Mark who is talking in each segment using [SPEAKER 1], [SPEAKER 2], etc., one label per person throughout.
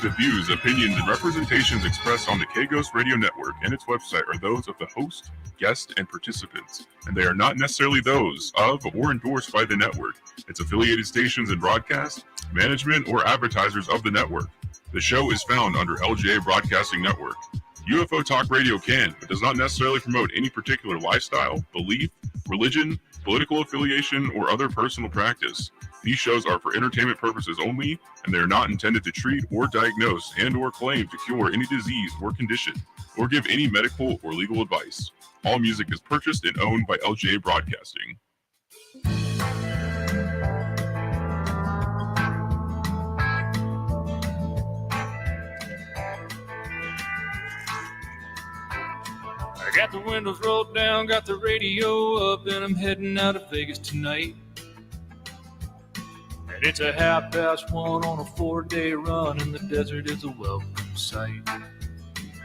[SPEAKER 1] The views, opinions, and representations expressed on the K-Ghost Radio Network and its website are those of the host, guest, and participants, and they are not necessarily those of or endorsed by the network, its affiliated stations and broadcast, management, or advertisers of the network. The show is found under LJA Broadcasting Network. UFO Talk Radio can, but does not necessarily promote any particular lifestyle, belief, religion, political affiliation, or other personal practice. These shows are for entertainment purposes only, and they are not intended to treat or diagnose and or claim to cure any disease or condition, or give any medical or legal advice. All music is purchased and owned by LJA Broadcasting.
[SPEAKER 2] I got the windows rolled down, got the radio up, and I'm heading out of Vegas tonight. And it's a 1:30 on a 4-day run, and the desert is a welcome sight.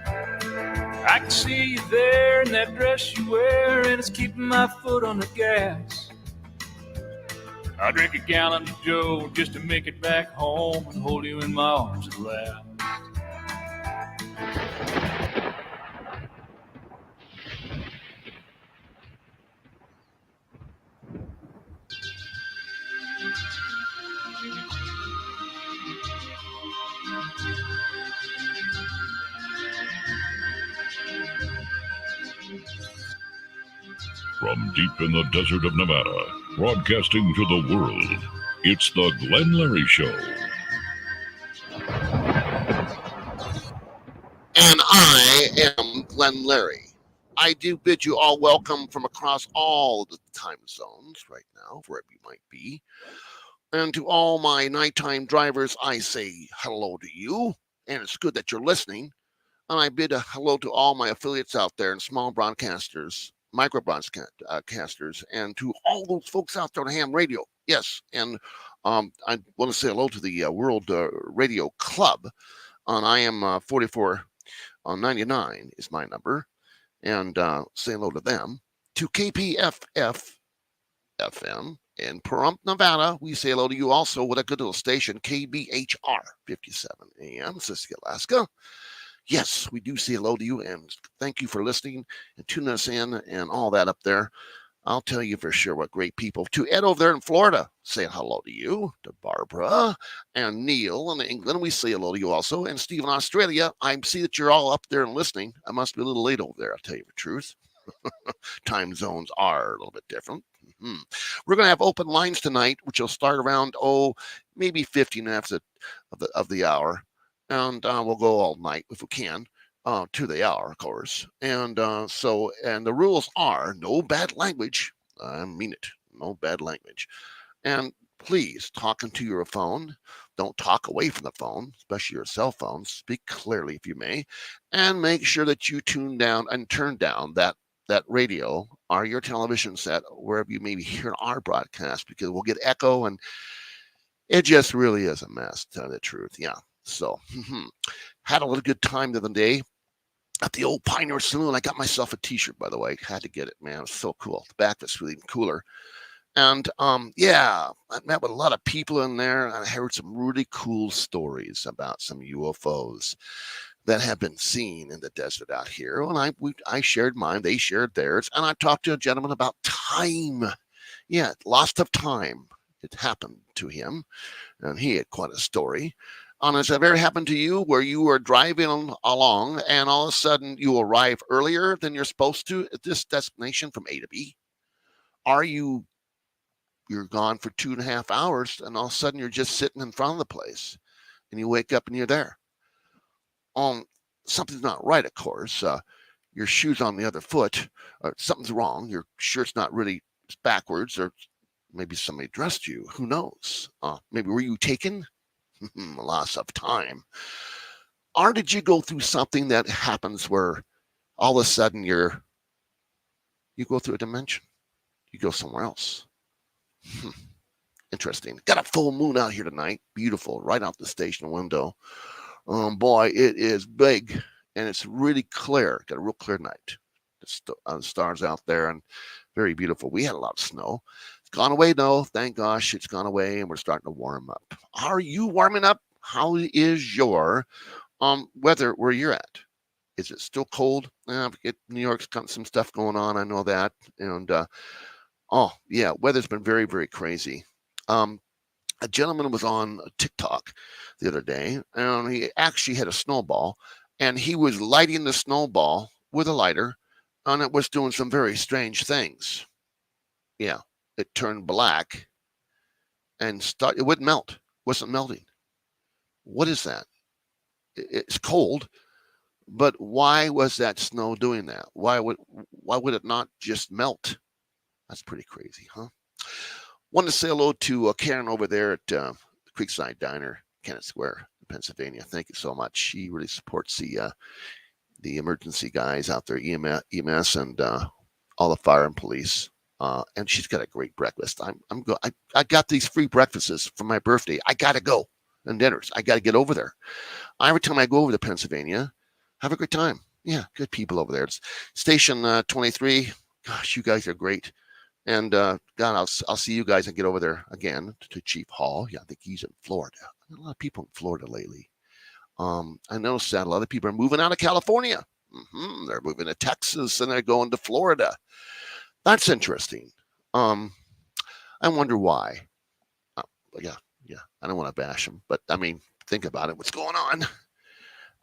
[SPEAKER 2] I can see you there in that dress you wear, and it's keeping my foot on the gas. I drink a gallon of Joe just to make it back home and hold you in my arms at last.
[SPEAKER 3] From deep in the desert of Nevada, broadcasting to the world, it's the Glenn Lary Show.
[SPEAKER 4] And I am Glenn Lary. I do bid you all welcome from across all the time zones right now, wherever you might be. And to all my nighttime drivers, I say hello to you, and it's good that you're listening. And I bid a hello to all my affiliates out there and small broadcasters, micro broadcasters, and to all those folks out there on ham radio. Yes, and I want to say hello to the World Radio Club. And I am 4499 is my number, and say hello to them. To KPFF FM in Pahrump, Nevada, we say hello to you also with a good little station, KBHR 57 AM, Siskiyou, Alaska. Yes, we do say hello to you, and thank you for listening and tuning us in and all that up there. I'll tell you for sure what great people. To Ed over there in Florida, say hello to you. To Barbara and Neil in England, we say hello to you also. And Steve in Australia, I see that you're all up there and listening. I must be a little late over there, I'll tell you the truth. Time zones are a little bit different. We're going to have open lines tonight, which will start around, maybe 15 minutes of the hour. And we'll go all night if we can, to the hour, of course. And and the rules are no bad language. I mean it, no bad language. And please, talking to your phone, don't talk away from the phone, especially your cell phone. Speak clearly if you may, and make sure that you tune down and turn down that radio or your television set wherever you may be hearing our broadcast, because we'll get echo, and it just really is a mess, to tell you the truth. Yeah. So, had a little good time the other day at the old Pioneer Saloon. I got myself a T-shirt, by the way. Had to get it, man. It was so cool. The back was really even cooler. And I met with a lot of people in there, and I heard some really cool stories about some UFOs that have been seen in the desert out here. And I shared mine, they shared theirs, and I talked to a gentleman about time. Yeah, lost of time. It happened to him, and he had quite a story. Has that ever happened to you where you were driving along and all of a sudden you arrive earlier than you're supposed to at this destination from A to B? You're gone for 2.5 hours, and all of a sudden you're just sitting in front of the place, and you wake up and you're there. Something's not right, of course. Your shoe's on the other foot. Something's wrong. Your shirt's not really backwards, or maybe somebody dressed you. Who knows? Maybe were you taken? Loss of time. Or did you go through something that happens where all of a sudden you go through a dimension? You go somewhere else. Interesting. Got a full moon out here tonight. Beautiful. Right out the station window. Boy, it is big, and it's really clear. Got a real clear night. The stars out there, and very beautiful. We had a lot of snow. It's gone away, though. Thank gosh it's gone away, and we're starting to warm up. Are you warming up? How is your weather where you're at? Is it still cold? New York's got some stuff going on. I know that. And oh yeah, weather's been very, very crazy. A gentleman was on TikTok the other day, and he actually had a snowball, and he was lighting the snowball with a lighter, and it was doing some very strange things. Yeah, it turned black and it wouldn't melt. Wasn't melting. What is that? It's cold, but why was that snow doing that? Why would it not just melt? That's pretty crazy, huh? Want to say hello to Karen over there at Creekside Diner, Kennett Square, Pennsylvania. Thank you so much. She really supports the emergency guys out there, EMS and all the fire and police. And she's got a great breakfast. I got these free breakfasts for my birthday. I gotta go, and dinners. I gotta get over there. Every time I go over to Pennsylvania, have a great time. Yeah, good people over there. It's Station 23. Gosh, you guys are great. And God, I'll see you guys and get over there again to Chief Hall. Yeah, I think he's in Florida. A lot of people in Florida lately. I noticed that a lot of people are moving out of California. They're moving to Texas and they're going to Florida. That's interesting. I wonder why. Yeah. I don't want to bash them, but I mean, think about it. What's going on?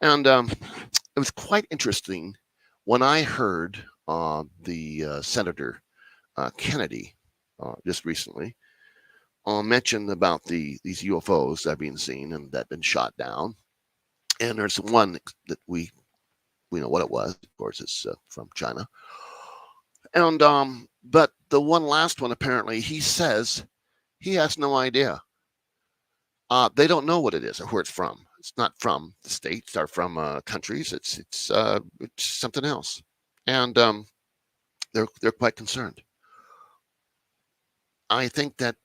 [SPEAKER 4] And it was quite interesting when I heard the Senator Kennedy just recently mentioned about these UFOs that have been seen and that have been shot down. And there's one that we know what it was. Of course, it's from China. And but the one last one, apparently, he says he has no idea. They don't know what it is or where it's from. It's not from the states or from countries. It's something else, and they're quite concerned. I think that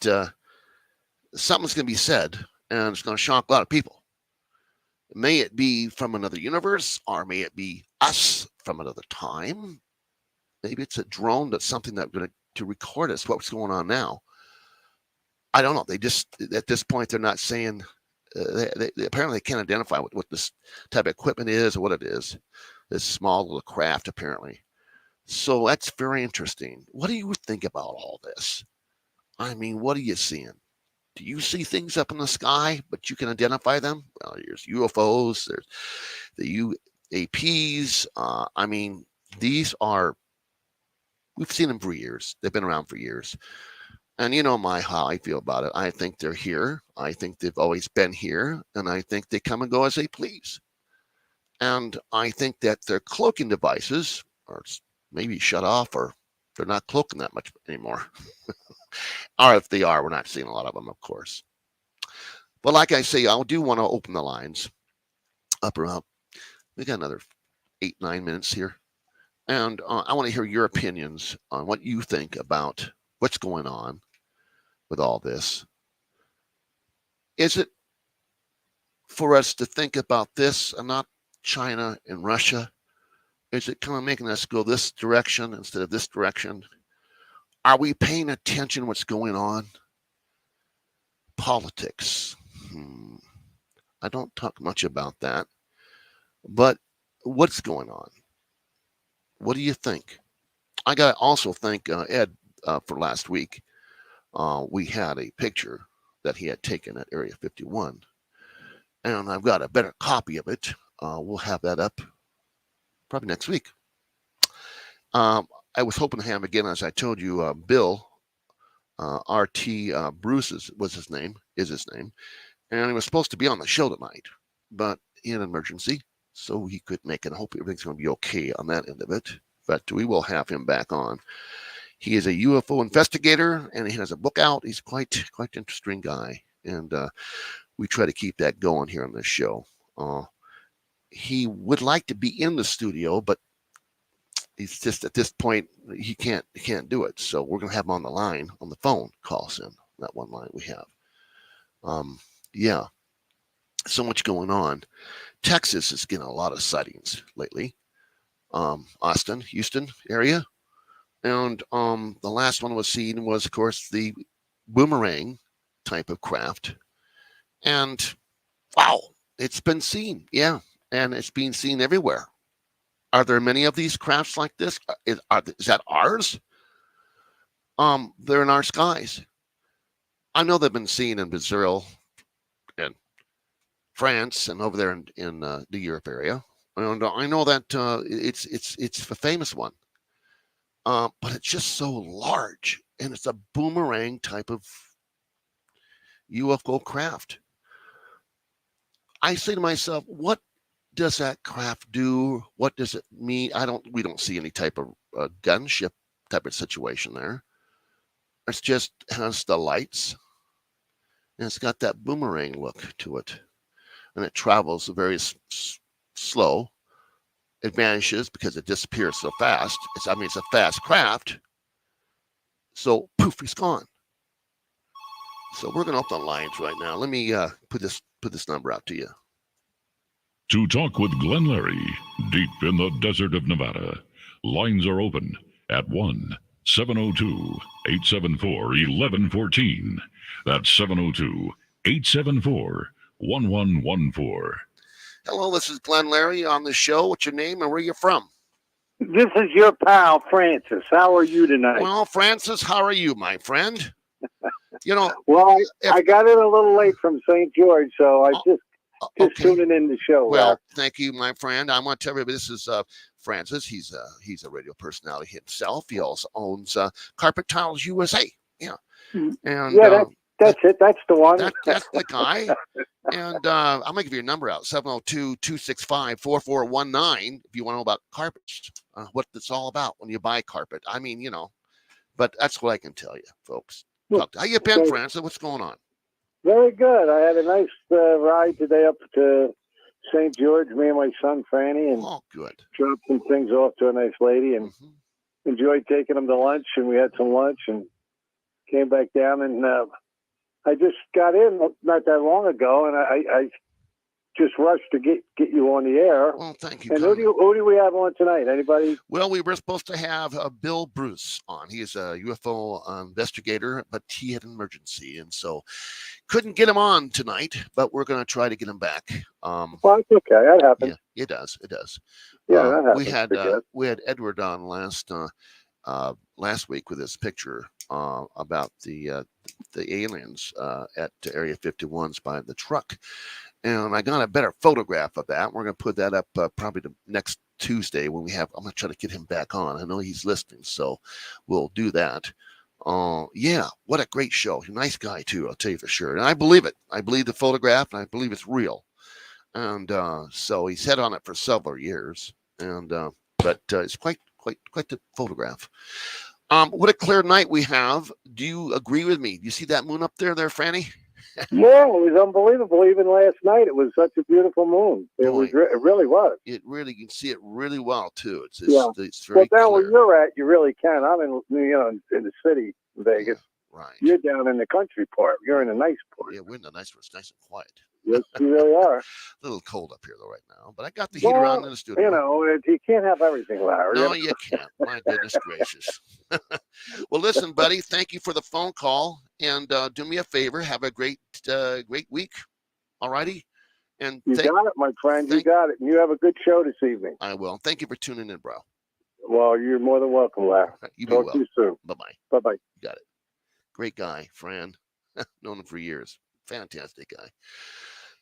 [SPEAKER 4] something's going to be said, and it's going to shock a lot of people. May it be from another universe, or may it be us from another time. Maybe it's a drone that's something that's going to record us. What's going on now? I don't know. They just, at this point, they're not saying, they apparently can't identify what this type of equipment is or what it is. This small little craft, apparently. So that's very interesting. What do you think about all this? I mean, what are you seeing? Do you see things up in the sky, but you can identify them? Well, there's UFOs, there's the UAPs. I mean, these are, we've seen them for years. They've been around for years. And you know how I feel about it. I think they're here. I think they've always been here. And I think they come and go as they please. And I think that their cloaking devices are maybe shut off, or they're not cloaking that much anymore. Or if they are, we're not seeing a lot of them, of course. But like I say, I do want to open the lines up around. We got another 8-9 minutes here. And I want to hear your opinions on what you think about what's going on with all this. Is it for us to think about this and not China and Russia? Is it kind of making us go this direction instead of this direction? Are we paying attention to what's going on? Politics. I don't talk much about that. But what's going on? What do you think? I got to also thank Ed for last week. We had a picture that he had taken at Area 51. And I've got a better copy of it. We'll have that up probably next week. I was hoping to have, again, as I told you, Bill, RT Bruce is his name. And he was supposed to be on the show tonight, but he had an emergency, so he couldn't make it. I hope everything's going to be okay on that end of it. But we will have him back on. He is a UFO investigator, and he has a book out. He's quite interesting guy, and we try to keep that going here on this show. He would like to be in the studio, but he's just at this point he can't do it. So we're gonna have him on the line, on the phone, calls in that one line we have. Yeah, so much going on. Texas is getting a lot of sightings lately. Austin, Houston area, and the last one was seen was, of course, the boomerang type of craft, and Wow, it's been seen, yeah, and it's being seen everywhere. Are there many of these crafts like this? Is that ours? They're in our skies. I know they've been seen in Brazil and France and over there in the Europe area. And I know that it's a famous one, but it's just so large, and it's a boomerang type of UFO craft. I say to myself, what does that craft do? What does it mean? We don't see any type of gunship type of situation there. It's just has the lights, and it's got that boomerang look to it, and it travels very slow. It vanishes because it disappears so fast. It's a fast craft. So poof, it's gone. So we're gonna open the lines right now. Let me put this number out to you.
[SPEAKER 3] To talk with Glenn Lary, deep in the desert of Nevada, lines are open at 1-702-874-1114. That's 702-874-1114.
[SPEAKER 4] Hello, this is Glenn Lary on the show. What's your name and where you from?
[SPEAKER 5] This is your pal, Francis. How are you tonight?
[SPEAKER 4] Well, Francis, how are you, my friend?
[SPEAKER 5] Well, I got in a little late from St. George, so I just
[SPEAKER 4] okay.
[SPEAKER 5] tuning in the show.
[SPEAKER 4] Well, thank you, my friend. I want to tell everybody this is Francis. He's a radio personality himself. He also owns Carpet Tiles USA. Yeah, and
[SPEAKER 5] that's it. That's the one.
[SPEAKER 4] That's the guy. And I'm going to give you a number out, 702-265-4419, if you want to know about carpets, what it's all about when you buy carpet. I mean, but that's what I can tell you, folks. How you been, Francis? What's going on?
[SPEAKER 5] Very good. I had a nice ride today up to St. George, me and my son, Franny, and
[SPEAKER 4] good.
[SPEAKER 5] Dropped some things off to a nice lady and enjoyed taking them to lunch, and we had some lunch and came back down, and I just got in not that long ago, and I just rushed to get you on the air.
[SPEAKER 4] Well, thank you.
[SPEAKER 5] And who do we have on tonight? Anybody?
[SPEAKER 4] Well, we were supposed to have Bill Bruce on. He is a UFO investigator, but he had an emergency, and so couldn't get him on tonight. But we're going to try to get him back.
[SPEAKER 5] Well, it's okay. That happens.
[SPEAKER 4] Yeah, it does. It does.
[SPEAKER 5] Yeah, that happens.
[SPEAKER 4] We had Edward on last week with his picture about the aliens at Area 51s by the truck. And I got a better photograph of that. We're going to put that up probably the next Tuesday when I'm going to try to get him back on. I know he's listening, so we'll do that. Yeah, what a great show. He's a nice guy, too, I'll tell you for sure. And I believe it. I believe the photograph, and I believe it's real. And so he's had on it for several years. And but it's quite the photograph. What a clear night we have. Do you agree with me? Do you see that moon up there, Franny?
[SPEAKER 5] Yeah, it was unbelievable. Even last night, it was such a beautiful moon. It really was.
[SPEAKER 4] You can see it really well too. It's
[SPEAKER 5] down
[SPEAKER 4] very clear.
[SPEAKER 5] where you're at, you really can. I'm in the city, Vegas.
[SPEAKER 4] Right.
[SPEAKER 5] You're down in the country part. You're in the nice part.
[SPEAKER 4] Yeah, we're in the nice part. It's nice and quiet.
[SPEAKER 5] Yes, you really are.
[SPEAKER 4] A little cold up here though right now, but I got the heater on in the studio.
[SPEAKER 5] You can't have everything, Larry.
[SPEAKER 4] No, you can't. My goodness gracious. Well, listen, buddy. Thank you for the phone call, and do me a favor. Have a great week. All righty. And
[SPEAKER 5] you got it, my friend. You got it. And you have a good show this evening.
[SPEAKER 4] I will. Thank you for tuning in, bro.
[SPEAKER 5] Well, you're more than welcome, Larry.
[SPEAKER 4] You be well.
[SPEAKER 5] Talk to you soon.
[SPEAKER 4] Bye-bye.
[SPEAKER 5] Bye-bye.
[SPEAKER 4] You got it. Great guy, Fran. Known him for years. Fantastic guy.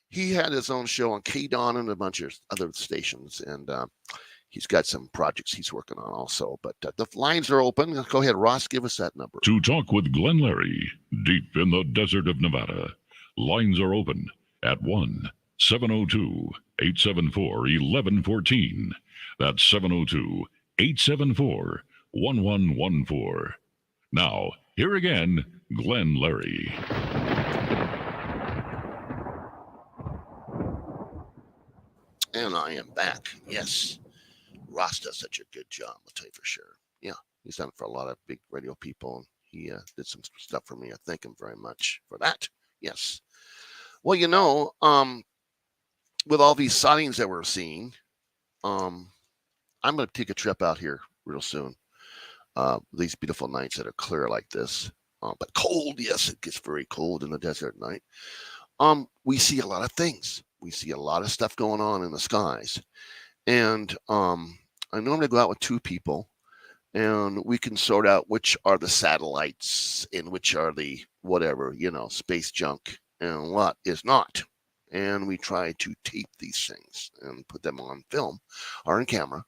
[SPEAKER 4] He had his own show on KDON and a bunch of other stations, and he's got some projects he's working on also. But the lines are open. Go ahead, Ross. Give us that number.
[SPEAKER 3] To talk with Glenn Lary, deep in the desert of Nevada, lines are open at 1-702-874-1114. That's 702-874-1114. Now, here again, Glenn Lary.
[SPEAKER 4] And I am back. Yes. Ross does such a good job, I'll tell you for sure. Yeah, he's done it for a lot of big radio people, and he did some stuff for me. I thank him very much for that. Yes. Well, with all these sightings that we're seeing, I'm going to take a trip out here real soon. These beautiful nights that are clear like this, but cold. Yes, it gets very cold in the desert at night. we see a lot of things. We see a lot of stuff going on in the skies. And I normally go out with two people, and we can sort out which are the satellites and which are the whatever, space junk and what is not. And we try to tape these things and put them on film or on camera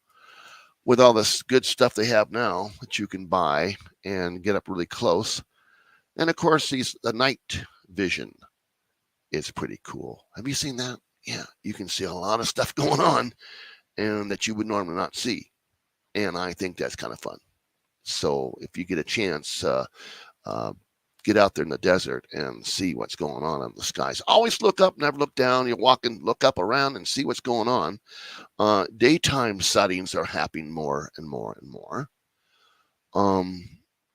[SPEAKER 4] with all this good stuff they have now that you can buy and get up really close. And of course, the night vision is pretty cool. Have you seen that? Yeah, you can see a lot of stuff going on and that you would normally not see. And I think that's kind of fun. So if you get a chance, get out there in the desert and see what's going on in the skies. Always look up, never look down. You're walking, look up around and see what's going on. Daytime sightings are happening more and more and more.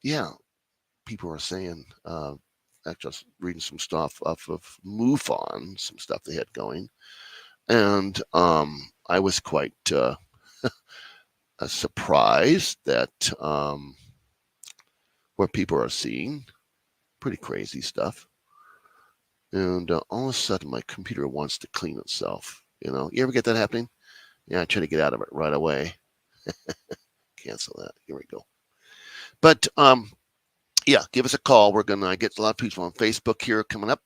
[SPEAKER 4] Yeah, people are saying, actually, I was reading some stuff off of MUFON, some stuff they had going. And I was quite surprised that what people are seeing, pretty crazy stuff. And all of a sudden, my computer wants to clean itself. You ever get that happening? Yeah, I try to get out of it right away. Cancel that. Here we go. But yeah, give us a call. We're going to get a lot of people on Facebook here coming up.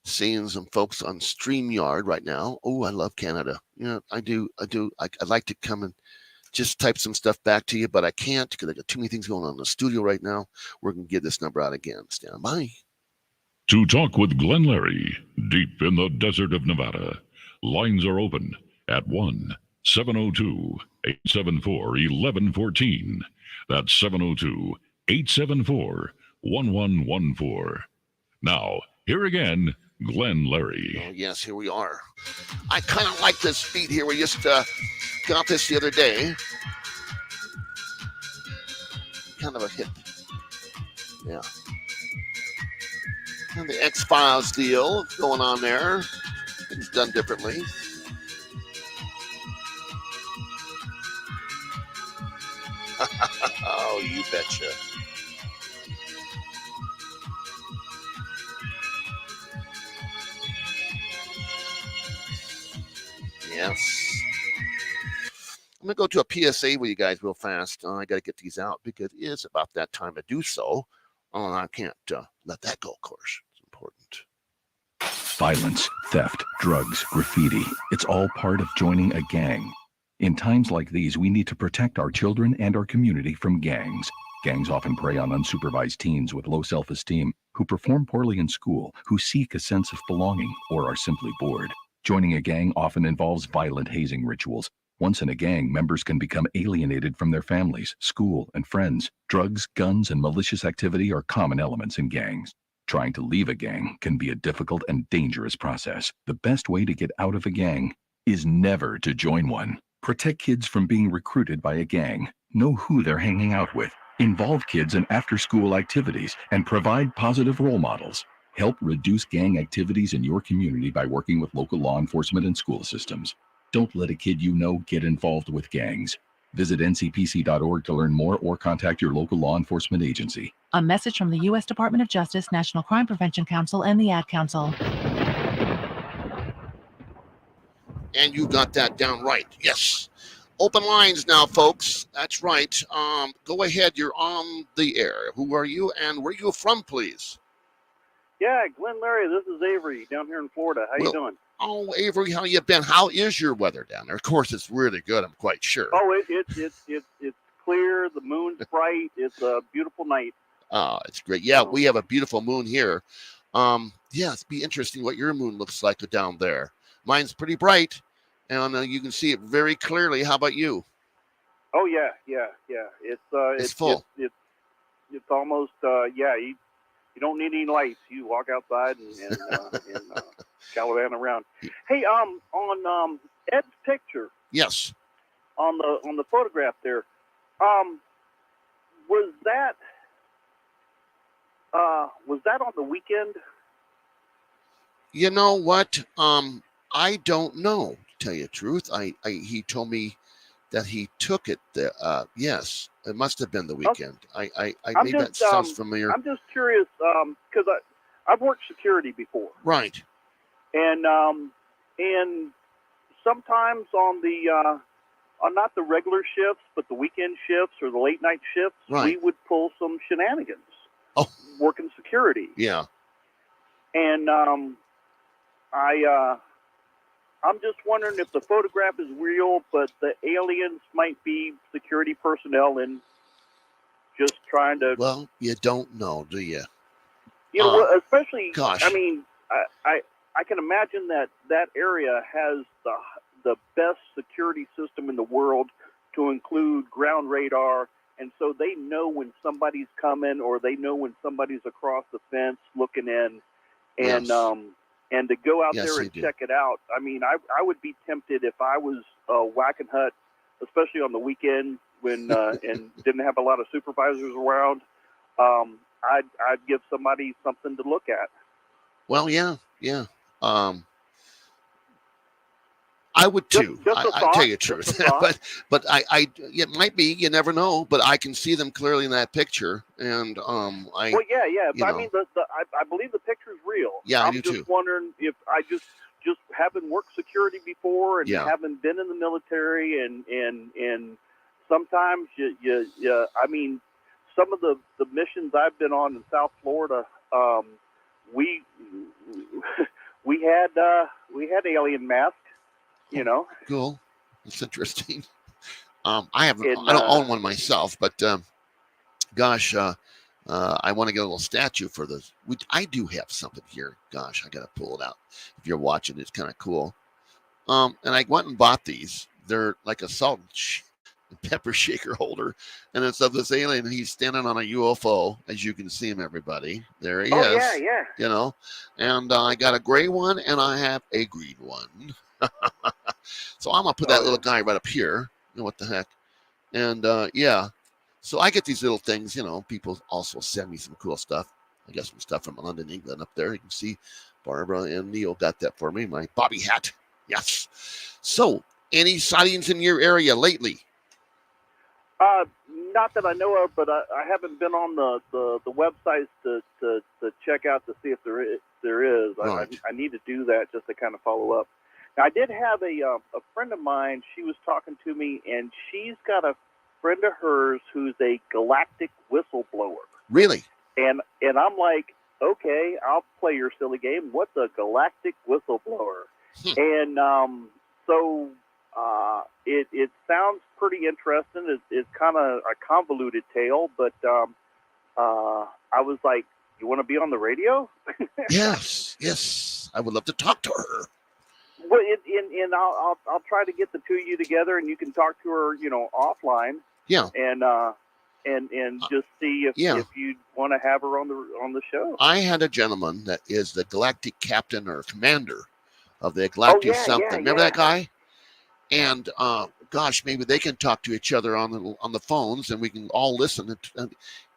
[SPEAKER 4] Seeing some folks on StreamYard right now. Oh, I love Canada. I do. I'd like to come and just type some stuff back to you, but I can't because I got too many things going on in the studio right now. We're going to give this number out again. Stand by.
[SPEAKER 3] To talk with Glenn Lary, deep in the desert of Nevada, lines are open at 1-702-874-1114. That's 702-874-1114. Now, here again, Glenn Lary.
[SPEAKER 4] Oh, yes, here we are. I kind of like this beat here. We just got this the other day. Kind of a hit. Yeah. And the X-Files deal going on there. Things done differently. Oh, you betcha. Yes. I'm going to go to a PSA with you guys real fast. I got to get these out because it is about that time to do so. I can't let that go, of course. It's important.
[SPEAKER 6] Violence, theft, drugs, graffiti. It's all part of joining a gang. In times like these, we need to protect our children and our community from gangs. Gangs often prey on unsupervised teens with low self-esteem, who perform poorly in school, who seek a sense of belonging, or are simply bored. Joining a gang often involves violent hazing rituals. Once in a gang, members can become alienated from their families, school, and friends. Drugs, guns, and malicious activity are common elements in gangs. Trying to leave a gang can be a difficult and dangerous process. The best way to get out of a gang is never to join one. Protect kids from being recruited by a gang. Know who they're hanging out with. Involve kids in after-school activities and provide positive role models. Help reduce gang activities in your community by working with local law enforcement and school systems. Don't let a kid get involved with gangs. Visit ncpc.org to learn more or contact your local law enforcement agency.
[SPEAKER 7] A message from the U.S. Department of Justice, National Crime Prevention Council, and the Ad Council.
[SPEAKER 4] And you got that down right. Yes. Open lines now, folks. That's right. Go ahead. You're on the air. Who are you and where are you from, please?
[SPEAKER 8] Yeah, Glenn Lary, this is Avery down here in Florida. How you doing?
[SPEAKER 4] Oh, Avery, how you been? How is your weather down there? Of course, it's really good. I'm quite sure.
[SPEAKER 8] Oh, it's clear. The moon's bright. It's a beautiful night.
[SPEAKER 4] Oh, it's great. Yeah, we have a beautiful moon here. Yeah, it'd be interesting what your moon looks like down there. Mine's pretty bright, and you can see it very clearly. How about you?
[SPEAKER 8] Oh yeah. It's
[SPEAKER 4] full.
[SPEAKER 8] It's almost You don't need any lights. You walk outside and gallivant around. Hey, on Ed's picture.
[SPEAKER 4] Yes.
[SPEAKER 8] On the photograph there, was that on the weekend?
[SPEAKER 4] You know what? I don't know. To tell you the truth, he told me that he took it there. Yes, it must have been the weekend. Maybe that sounds familiar.
[SPEAKER 8] I'm just curious because I've worked security before,
[SPEAKER 4] Right.
[SPEAKER 8] and sometimes on the on not the regular shifts, but the weekend shifts or the late night shifts,
[SPEAKER 4] Right.
[SPEAKER 8] we would pull some shenanigans.
[SPEAKER 4] Oh.
[SPEAKER 8] Working security.
[SPEAKER 4] Yeah.
[SPEAKER 8] And I'm just wondering if the photograph is real, but the aliens might be security personnel and just trying to.
[SPEAKER 4] Well, you don't know, do you?
[SPEAKER 8] You know, especially.
[SPEAKER 4] Gosh.
[SPEAKER 8] I mean, I can imagine that area has the best security system in the world, to include ground radar, and so they know when somebody's coming, or they know when somebody's across the fence looking in, and
[SPEAKER 4] Yes.
[SPEAKER 8] And to go out
[SPEAKER 4] Yes,
[SPEAKER 8] there
[SPEAKER 4] they
[SPEAKER 8] and
[SPEAKER 4] do.
[SPEAKER 8] check it out. I mean, I would be tempted if I was whacking hut, especially on the weekend when and didn't have a lot of supervisors around. I'd give somebody something to look at.
[SPEAKER 4] Well, yeah. I would too.
[SPEAKER 8] Just a
[SPEAKER 4] I
[SPEAKER 8] thought,
[SPEAKER 4] tell you the
[SPEAKER 8] just
[SPEAKER 4] truth,
[SPEAKER 8] a thought.
[SPEAKER 4] but it might be. You never know. But I can see them clearly in that picture, and I.
[SPEAKER 8] Well, yeah.
[SPEAKER 4] you
[SPEAKER 8] But I
[SPEAKER 4] know.
[SPEAKER 8] mean, I believe the picture's real.
[SPEAKER 4] Yeah, I
[SPEAKER 8] I'm
[SPEAKER 4] do
[SPEAKER 8] just
[SPEAKER 4] too.
[SPEAKER 8] wondering if I just haven't worked security before, and
[SPEAKER 4] Yeah.
[SPEAKER 8] haven't been in the military, and sometimes you I mean, some of the missions I've been on in South Florida, we had alien masks, you know.
[SPEAKER 4] Cool. It's interesting. I haven't.
[SPEAKER 8] And,
[SPEAKER 4] I don't own one myself, but gosh, I want to get a little statue for this. I do have something here. Gosh, I gotta pull it out. If you're watching, it's kind of cool. And I went and bought these. They're like a salt and pepper shaker holder, and it's of this alien. And he's standing on a UFO, as you can see him. Everybody, there he
[SPEAKER 8] Oh,
[SPEAKER 4] is.
[SPEAKER 8] yeah.
[SPEAKER 4] You know, and I got a gray one, and I have a green one. So I'm gonna put that little guy right up here. You know what the heck? And yeah, so I get these little things. You know, people also send me some cool stuff. I got some stuff from London, England up there. You can see Barbara and Neil got that for me. My Bobby hat. Yes. So, any sightings in your area lately?
[SPEAKER 8] Not that I know of, but I haven't been on the websites to check out to see if there is.
[SPEAKER 4] Right.
[SPEAKER 8] I need to do that just to kind of follow up. Now, I did have a friend of mine. She was talking to me, and she's got a friend of hers who's a galactic whistleblower.
[SPEAKER 4] Really?
[SPEAKER 8] And I'm like, okay, I'll play your silly game. What's a galactic whistleblower? And so it sounds pretty interesting. It's kind of a convoluted tale, but I was like, you want to be on the radio?
[SPEAKER 4] Yes. I would love to talk to her.
[SPEAKER 8] Well, and I'll try to get the two of you together, and you can talk to her, you know, offline.
[SPEAKER 4] Yeah.
[SPEAKER 8] And just see if you'd want to have her on the show.
[SPEAKER 4] I had a gentleman that is the galactic captain or commander of the galactic something. Remember that guy? And gosh, maybe they can talk to each other on the phones, and we can all listen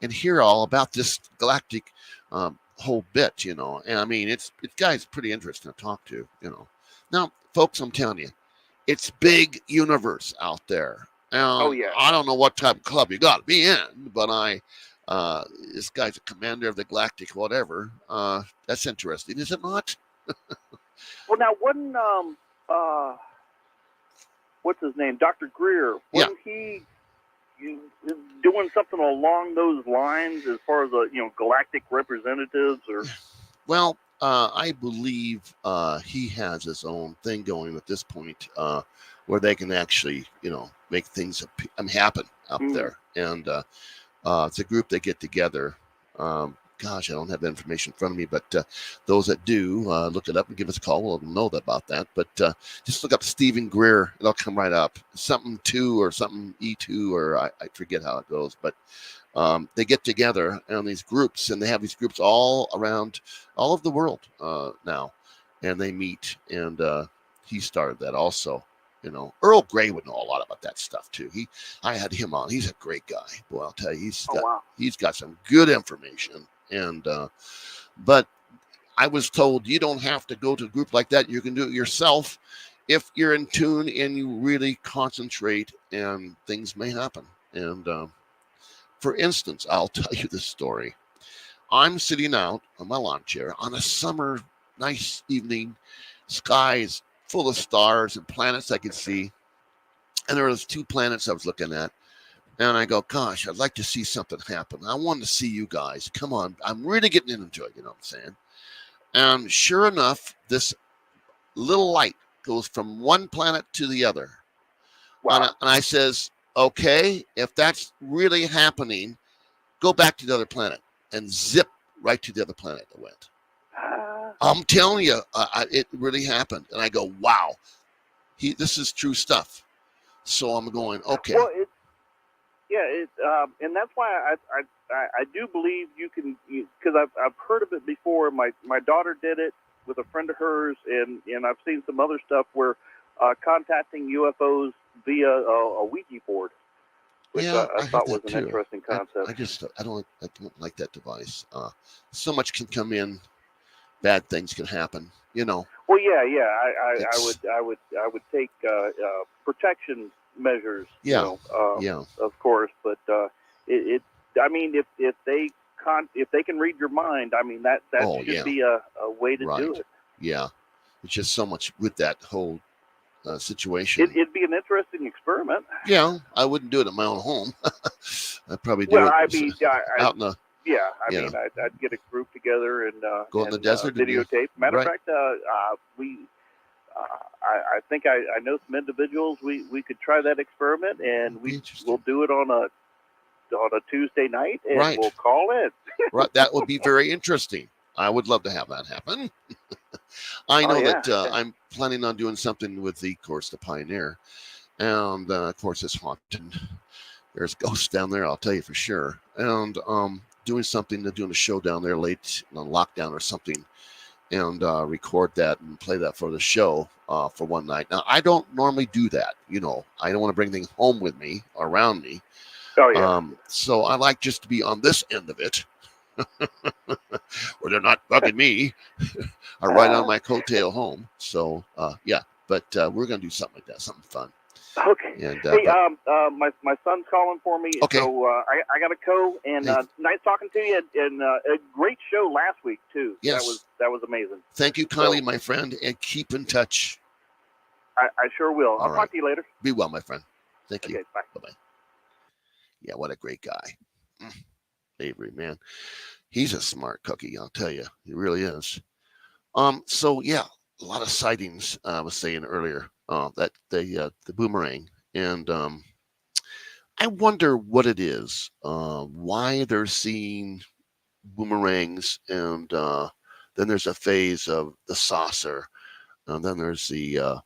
[SPEAKER 4] and hear all about this galactic whole bit, you know. And I mean, it's guys pretty interesting to talk to, you know. Now, folks, I'm telling you, it's big universe out there. I don't know what type of club you got to be in, but this guy's a commander of the galactic whatever. That's interesting, is it not?
[SPEAKER 8] Well, now, wasn't what's his name, Dr. Greer? Wasn't he doing something along those lines as far as galactic representatives? Or
[SPEAKER 4] well, I believe he has his own thing going at this point, where they can actually, you know, make things happen out there. And it's a group that get together. Gosh, I don't have that information in front of me, but those that do, look it up and give us a call. We'll know about that. But just look up Stephen Greer. It'll come right up. Something 2 or something E2, or I forget how it goes. But they get together on these groups, and they have these groups all around all of the world now. And they meet, and he started that also. You know, Earl Grey would know a lot about that stuff too. I had him on. He's a great guy. Boy, I'll tell you, he's got some good information. And but I was told you don't have to go to a group like that. You can do it yourself if you're in tune and you really concentrate, and things may happen. And for instance, I'll tell you this story. I'm sitting out on my lawn chair on a summer nice evening. Sky is full of stars and planets I could see. And there was 2 planets I was looking at. And I go, gosh, I'd like to see something happen. I want to see you guys. Come on. I'm really getting into it, you know what I'm saying? And sure enough, this little light goes from one planet to the other.
[SPEAKER 8] Wow.
[SPEAKER 4] And I says, okay, if that's really happening, go back to the other planet and zip right to the other planet it went. I'm telling you, it really happened. And I go, wow, this is true stuff. So I'm going, okay.
[SPEAKER 8] Well, and that's why I do believe you can, because I've heard of it before. My daughter did it with a friend of hers, and I've seen some other stuff where contacting UFOs via a Ouija board, which I thought was an interesting concept.
[SPEAKER 4] I don't like that device. So much can come in, bad things can happen. You know.
[SPEAKER 8] Well, yeah. I would take protection measures.
[SPEAKER 4] Yeah.
[SPEAKER 8] Of course, but I mean, if they can read your mind, I mean that should be a way to do it.
[SPEAKER 4] Yeah, it's just so much with that whole situation.
[SPEAKER 8] It'd be an interesting experiment.
[SPEAKER 4] Yeah, I wouldn't do it at my own home. I'd probably do it out in the.
[SPEAKER 8] Yeah, I mean, I'd get a group together and
[SPEAKER 4] go in the desert,
[SPEAKER 8] videotape. Matter of fact, I think I know some individuals. We could try that experiment, and we'll do it on a Tuesday night, and we'll call in.
[SPEAKER 4] Right, that would be very interesting. I would love to have that happen. I know that I'm planning on doing something with the Pioneer, and of course it's haunted. There's ghosts down there, I'll tell you for sure. And doing a show down there late on lockdown or something, and record that and play that for the show for one night. Now, I don't normally do that. You know, I don't want to bring things home with me or around me.
[SPEAKER 8] Oh, yeah.
[SPEAKER 4] So I like just to be on this end of it, where they're not bugging me or right on my coattail home. So, but we're going to do something like that, something fun.
[SPEAKER 8] Okay.
[SPEAKER 4] And,
[SPEAKER 8] hey, my son's calling for me.
[SPEAKER 4] Okay.
[SPEAKER 8] So I got to go. And nice talking to you. And a great show last week too.
[SPEAKER 4] Yes.
[SPEAKER 8] That was amazing.
[SPEAKER 4] Thank you kindly, my friend, and keep in touch.
[SPEAKER 8] I sure will. I'll talk to you later.
[SPEAKER 4] Be well, my friend. Thank you.
[SPEAKER 8] Okay, bye.
[SPEAKER 4] Bye-bye. Yeah, what a great guy. Avery, man. He's a smart cookie, I'll tell you. He really is. So yeah, a lot of sightings. I was saying earlier that the boomerang, and I wonder what it is. Why they're seeing boomerangs, and then there's a phase of the saucer, and then there's the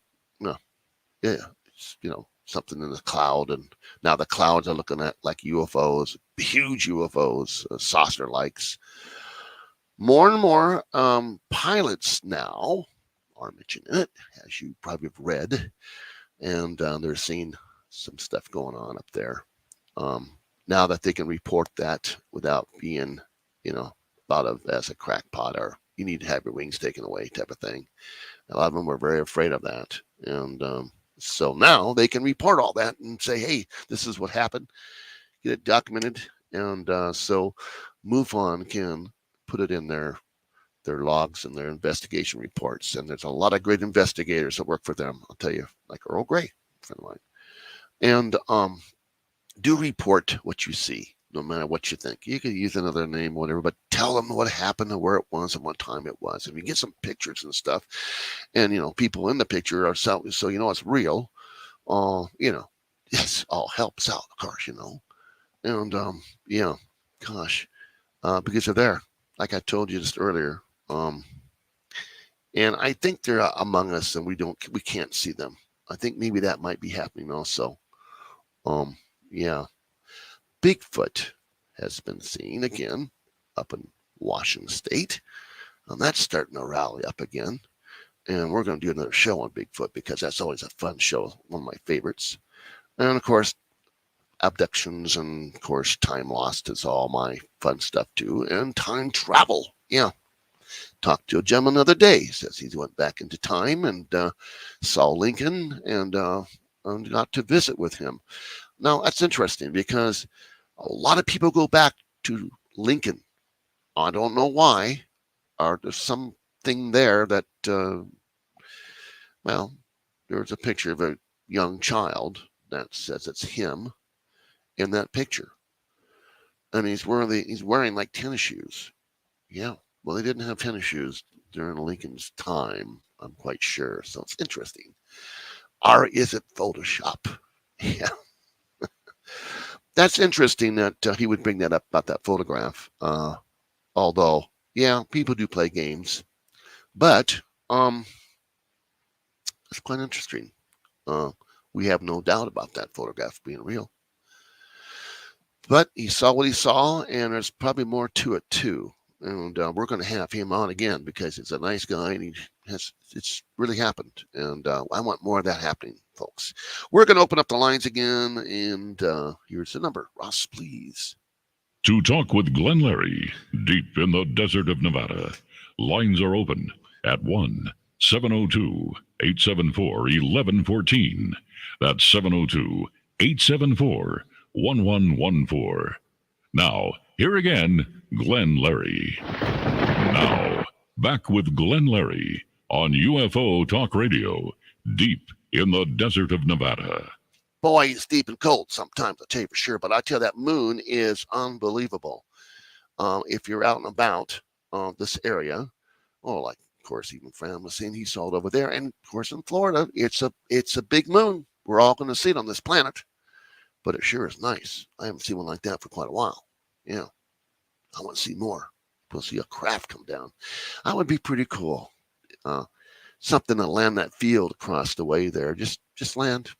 [SPEAKER 4] something in the cloud, and now the clouds are looking at like UFOs, huge UFOs, saucer likes. More and more pilots now are mentioning it, as you probably have read, and they're seeing some stuff going on up there. Now that they can report that without being, thought of as a crackpot, or you need to have your wings taken away type of thing. A lot of them were very afraid of that. And so now they can report all that and say, hey, this is what happened, get it documented. And so MUFON can put it in their logs and their investigation reports. And there's a lot of great investigators that work for them. I'll tell you, like Earl Grey, a friend of mine. And do report what you see, no matter what you think. You can use another name, whatever, but tell them what happened and where it was and what time it was. If you get some pictures and stuff, and people in the picture are so it's real. Yes, all helps out, of course, and gosh, because they're there, like I told you just earlier. And I think they're among us, and we can't see them. I think maybe that might be happening also. Bigfoot has been seen again up in Washington State, and that's starting to rally up again. And we're going to do another show on Bigfoot because that's always a fun show, one of my favorites. And of course, abductions, and of course, time lost is all my fun stuff too, and time travel. Yeah. Talked to a gentleman the other day. Says he went back into time and saw Lincoln and got to visit with him. Now, that's interesting because a lot of people go back to Lincoln I don't know why. There's something there that, well, there's a picture of a young child that says it's him in that picture. And he's wearing like tennis shoes. Yeah. Well, they didn't have tennis shoes during Lincoln's time, I'm quite sure. So it's interesting. Or is it Photoshop? Yeah. That's interesting that he would bring that up about that photograph. Although, yeah, people do play games. But it's quite interesting. We have no doubt about that photograph being real. But he saw what he saw, and there's probably more to it too. And we're going to have him on again because he's a nice guy, and it's really happened. And I want more of that happening, folks. We're going to open up the lines again, and here's the number. Ross, please.
[SPEAKER 3] To talk with Glenn Lary, deep in the desert of Nevada, lines are open at 1-702-874-1114. That's 702-874-1114. Now, here again, Glenn Lary. Now, back with Glenn Lary on UFO Talk Radio, deep in the desert of Nevada.
[SPEAKER 4] Boy, it's deep and cold sometimes, I'll tell you for sure. But I tell you, that moon is unbelievable. If you're out and about this area, like, of course, even Fran was saying he saw it over there. And, of course, in Florida, it's a big moon. We're all going to see it on this planet. But it sure is nice. I haven't seen one like that for quite a while. Yeah. I want to see more. We'll see a craft come down. That would be pretty cool. Something to land that field across the way there. Just land,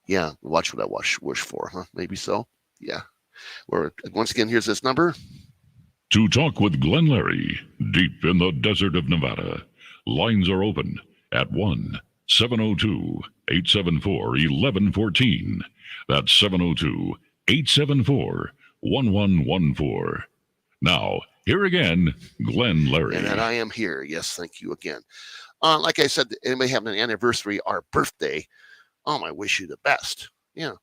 [SPEAKER 4] Yeah, watch what I wish for, huh? Maybe so. Yeah. Once again, here's this number.
[SPEAKER 3] To talk with Glenn Lary, deep in the desert of Nevada, lines are open at 1-702-874-1114. That's 702-874-1114. Now, here again, Glenn Lary.
[SPEAKER 4] And I am here. Yes, thank you again. Like I said, anybody having an anniversary or birthday, I wish you the best. Yeah,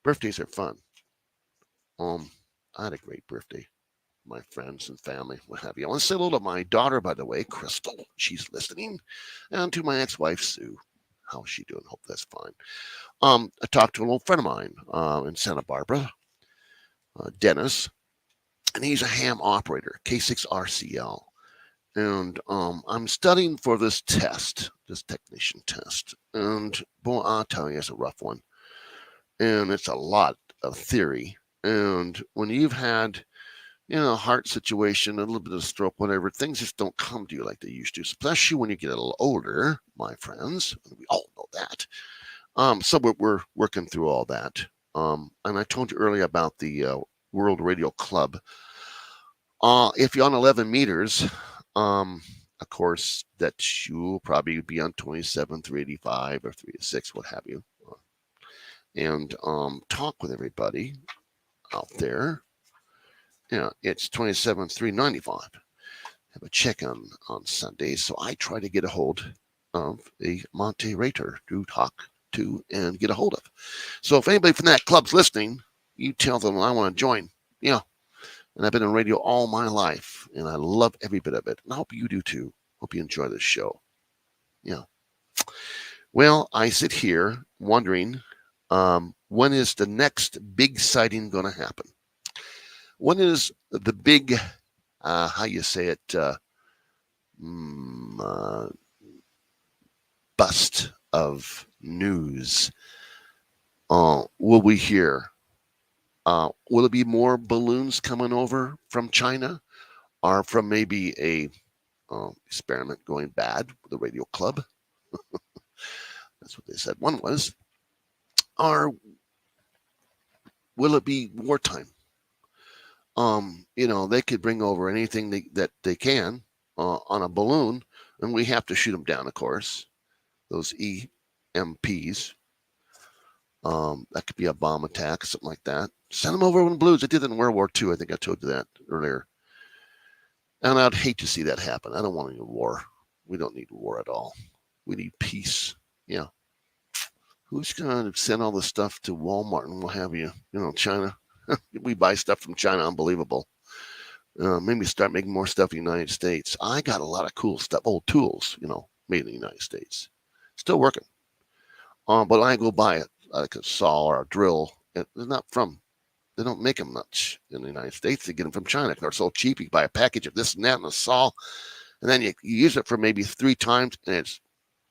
[SPEAKER 4] birthdays are fun. I had a great birthday. My friends and family, what have you. I want to say hello to my daughter, by the way, Crystal. She's listening. And to my ex-wife, Sue. How's she doing? Hope that's fine. I talked to an old friend of mine in Santa Barbara, Dennis, and he's a ham operator, K6RCL. And I'm studying for this test, this technician test. And boy, I'll tell you, it's a rough one. And it's a lot of theory. And when you've had, a heart situation, a little bit of stroke, whatever, things just don't come to you like they used to, especially when you get a little older, my friends. We all know that. So we're working through all that. And I told you earlier about the World Radio Club. If you're on 11 meters, of course, that you'll probably be on 27, 385 or 306, what have you. And talk with everybody out there. It's 27, 395. Have a check on Sunday. So I try to get a hold of a Monte Rater to talk to and get a hold of. So if anybody from that club's listening, you tell them I want to join. And I've been on radio all my life, and I love every bit of it. And I hope you do too. Hope you enjoy this show. Yeah. Well, I sit here wondering, when is the next big sighting going to happen? When is the big, how you say it, bust of news? Will we hear? Will it be more balloons coming over from China, or from maybe a experiment going bad with the radio club? That's what they said one was. Or will it be wartime? They could bring over anything that they can on a balloon, and we have to shoot them down, of course. Those EMPs. That could be a bomb attack, something like that. Send them over in blues. They did it in World War II. I think I told you that earlier. And I'd hate to see that happen. I don't want any war. We don't need war at all. We need peace. Yeah. Who's going to send all this stuff to Walmart and what have you? China. We buy stuff from China, unbelievable. Maybe start making more stuff in the United States. I got a lot of cool stuff, old tools, made in the United States. Still working. But I go buy it, like a saw or a drill. They're not from, they don't make them much in the United States. They get them from China. They're so cheap. You buy a package of this and that and a saw, and then you use it for maybe 3 times, and it's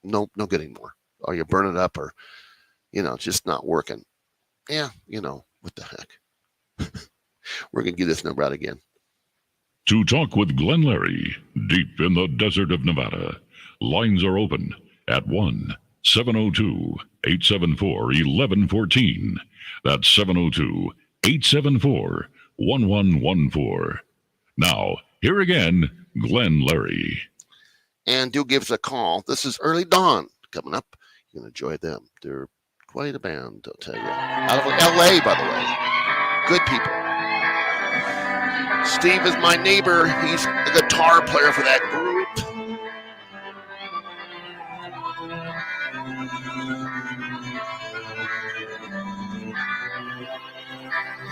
[SPEAKER 4] no good anymore. Or you burn it up, or, it's just not working. Yeah, what the heck. We're going to give this number out again.
[SPEAKER 3] To talk with Glenn Lary, deep in the desert of Nevada, lines are open at 1-702-874-1114. That's 702-874-1114. Now, here again, Glenn Lary.
[SPEAKER 4] And do give us a call. This is Early Dawn coming up. You're going to enjoy them. They're quite a band, I'll tell you. Out of L.A., by the way. Good people. Steve is my neighbor. He's a guitar player for that group.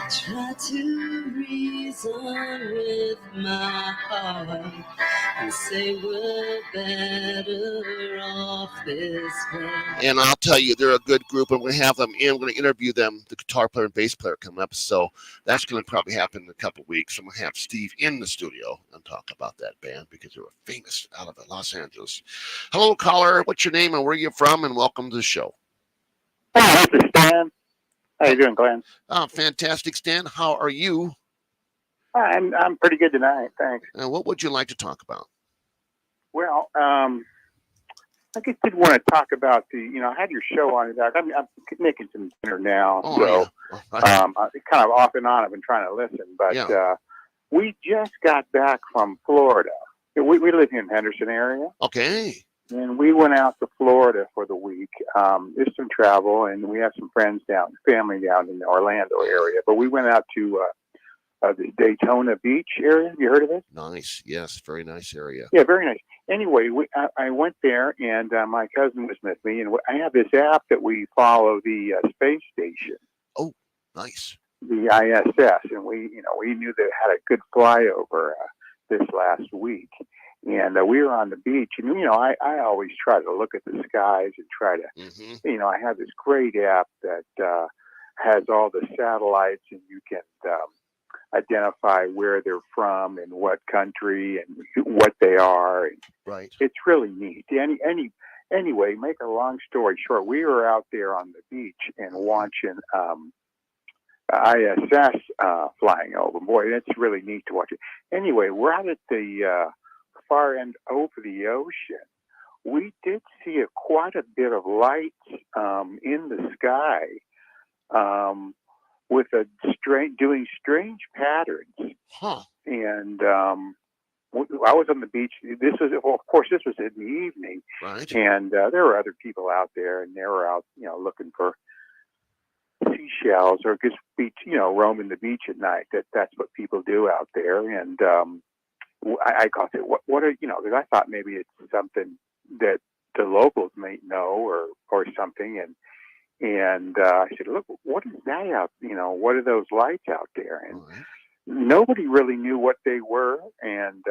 [SPEAKER 9] Try to reason with my heart and say we're better off this way.
[SPEAKER 4] And I'll tell you, they're a good group, and we're going to have them in. We're going to interview them, the guitar player and bass player, coming up. So that's going to probably happen in a couple of weeks. I'm going to have Steve in the studio and talk about that band because they were famous out of Los Angeles. Hello, caller. What's your name and where are you from? And welcome to the show.
[SPEAKER 10] Hi, this is Stan. How you doing, Glenn?
[SPEAKER 4] Oh, fantastic, Stan. How are you?
[SPEAKER 10] I'm pretty good tonight, thanks.
[SPEAKER 4] And what would you like to talk about?
[SPEAKER 10] Well, I just did want to talk about I had your show on. I'm making some dinner now, so kind of off and on. I've been trying to listen, but we just got back from Florida. We live in the Henderson area.
[SPEAKER 4] Okay.
[SPEAKER 10] And we went out to Florida for the week. There's some travel, and we have some family down in the Orlando area. But we went out to the Daytona Beach area. Have you heard of it?
[SPEAKER 4] Nice. Yes, very nice area.
[SPEAKER 10] Yeah, very nice. Anyway, I went there, and my cousin was with me, and I have this app that we follow the space station.
[SPEAKER 4] Oh, nice.
[SPEAKER 10] The ISS, and we knew they had a good flyover this last week. And we were on the beach, and I always try to look at the skies and try to, I have this great app that has all the satellites, and you can identify where they're from and what country and what they are. And
[SPEAKER 4] right.
[SPEAKER 10] It's really neat. Anyway, make a long story short, we were out there on the beach and watching ISS flying over. Boy, it's really neat to watch it. Anyway, we're out at the far end over the ocean. We did see quite a bit of lights in the sky with doing strange patterns.
[SPEAKER 4] Huh.
[SPEAKER 10] And I was on the beach. Of course, this was in the evening.
[SPEAKER 4] Right.
[SPEAKER 10] And there were other people out there, and they were out, looking for seashells or just beach, roaming the beach at night. That's what people do out there. And I called it, what are, because I thought maybe it's something that the locals may know or something. And I said, look, what is that out? What are those lights out there? And nobody really knew what they were. And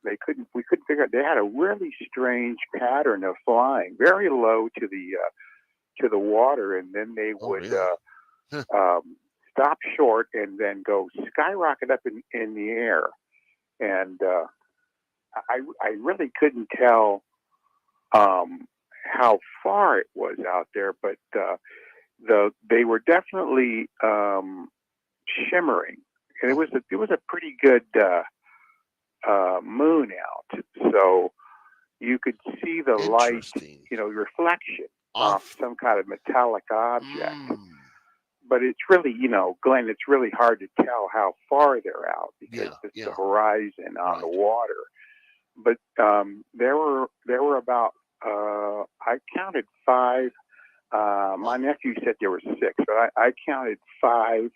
[SPEAKER 10] we couldn't figure out. They had a really strange pattern of flying very low to the water. And then they would stop short and then go skyrocket up in the air. And I really couldn't tell how far it was out there, but they were definitely shimmering. And it was a pretty good moon out, so you could see the light, reflection off some kind of metallic object. But it's really, Glenn, it's really hard to tell how far they're out because it's the horizon on the water. But there were about, I counted 5. My nephew said there were 6, but I counted 5.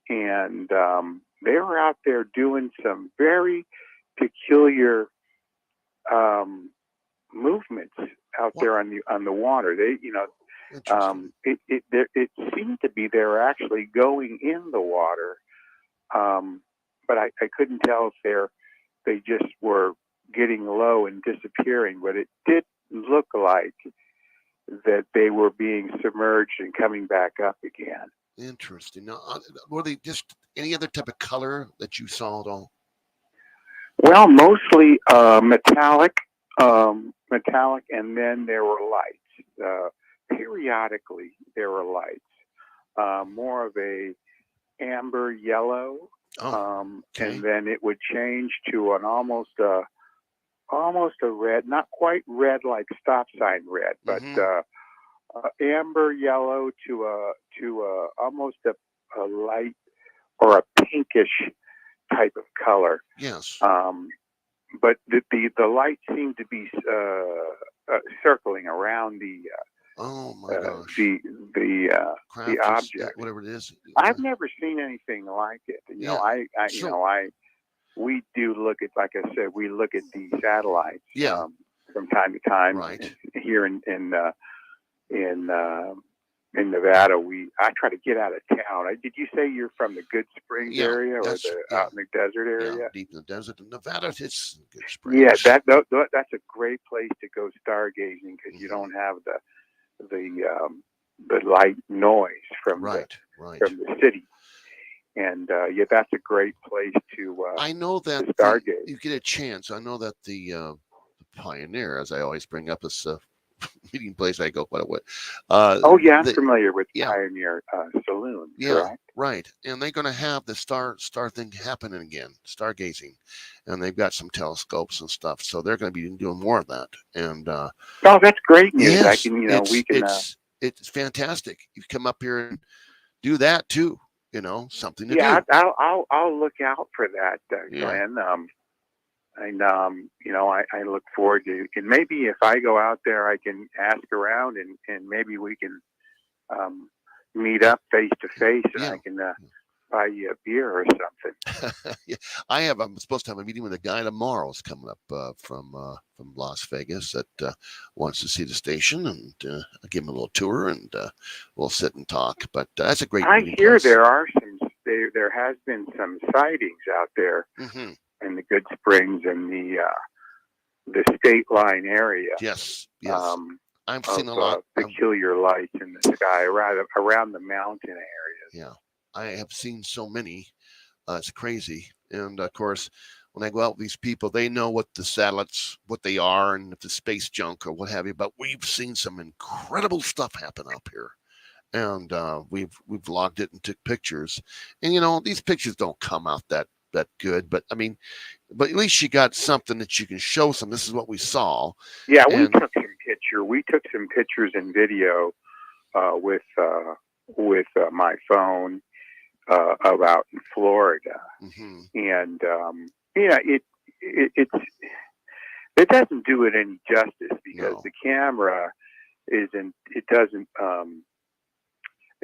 [SPEAKER 10] And they were out there doing some very peculiar movements out there on the water. They, it seemed to me they were actually going in the water, but I couldn't tell if they just were getting low and disappearing. But it did look like that they were being submerged and coming back up again.
[SPEAKER 4] Interesting. Now, were they just any other type of color that you saw at all?
[SPEAKER 10] Well, mostly metallic, and then there were lights. Periodically, there were lights, more of a amber yellow, and then it would change to an almost a red, not quite red like stop sign red, but amber yellow to almost a light or a pinkish type of color.
[SPEAKER 4] Yes.
[SPEAKER 10] But the light seemed to be circling around the
[SPEAKER 4] oh my gosh,
[SPEAKER 10] the object,
[SPEAKER 4] whatever it is.
[SPEAKER 10] I've never seen anything like it. You know, we do look at, like I said, we look at the satellites from time to time.
[SPEAKER 4] Right.
[SPEAKER 10] Here in Nevada, I try to get out of town. Did you say you're from the Good Springs area or out in the desert area?
[SPEAKER 4] Yeah, deep in the desert in Nevada, it's Good Springs.
[SPEAKER 10] Yeah, that's a great place to go stargazing because you don't have the light noise from the city. And that's a great place to.
[SPEAKER 4] I know that
[SPEAKER 10] stargaze.
[SPEAKER 4] You get a chance. I know that the Pioneer, as I always bring up, this meeting place I go quite a bit.
[SPEAKER 10] I'm familiar with Pioneer Saloon.
[SPEAKER 4] Yeah,
[SPEAKER 10] correct?
[SPEAKER 4] Right. And they're going to have the star thing happening again, stargazing, and they've got some telescopes and stuff, so they're going to be doing more of that. And
[SPEAKER 10] that's great news.
[SPEAKER 4] Yes,
[SPEAKER 10] I can, we can.
[SPEAKER 4] It's fantastic. You come up here and do that too. Something to do.
[SPEAKER 10] Yeah, I'll look out for that, Glenn. I look forward to, and maybe if I go out there, I can ask around, and maybe we can meet up face to face, and I can buy you a beer or something.
[SPEAKER 4] I'm supposed to have a meeting with a guy tomorrow. It's coming up from Las Vegas that wants to see the station, and I'll give him a little tour, and we'll sit and talk. But that's a great.
[SPEAKER 10] I hear there has been some sightings out there in the Good Springs and the state line area.
[SPEAKER 4] Yes. I've seen a lot
[SPEAKER 10] of peculiar lights in the sky around the mountain areas.
[SPEAKER 4] Yeah, I have seen so many. It's crazy. And of course, when I go out with these people, they know what the satellites, what they are, and if it's space junk or what have you. But we've seen some incredible stuff happen up here, and we've logged it and took pictures. And these pictures don't come out that good, but I mean, but at least you got something that you can show some. This is what we saw.
[SPEAKER 10] Yeah, we took some pictures and video with my phone out in Florida, and it doesn't do it any justice because the camera it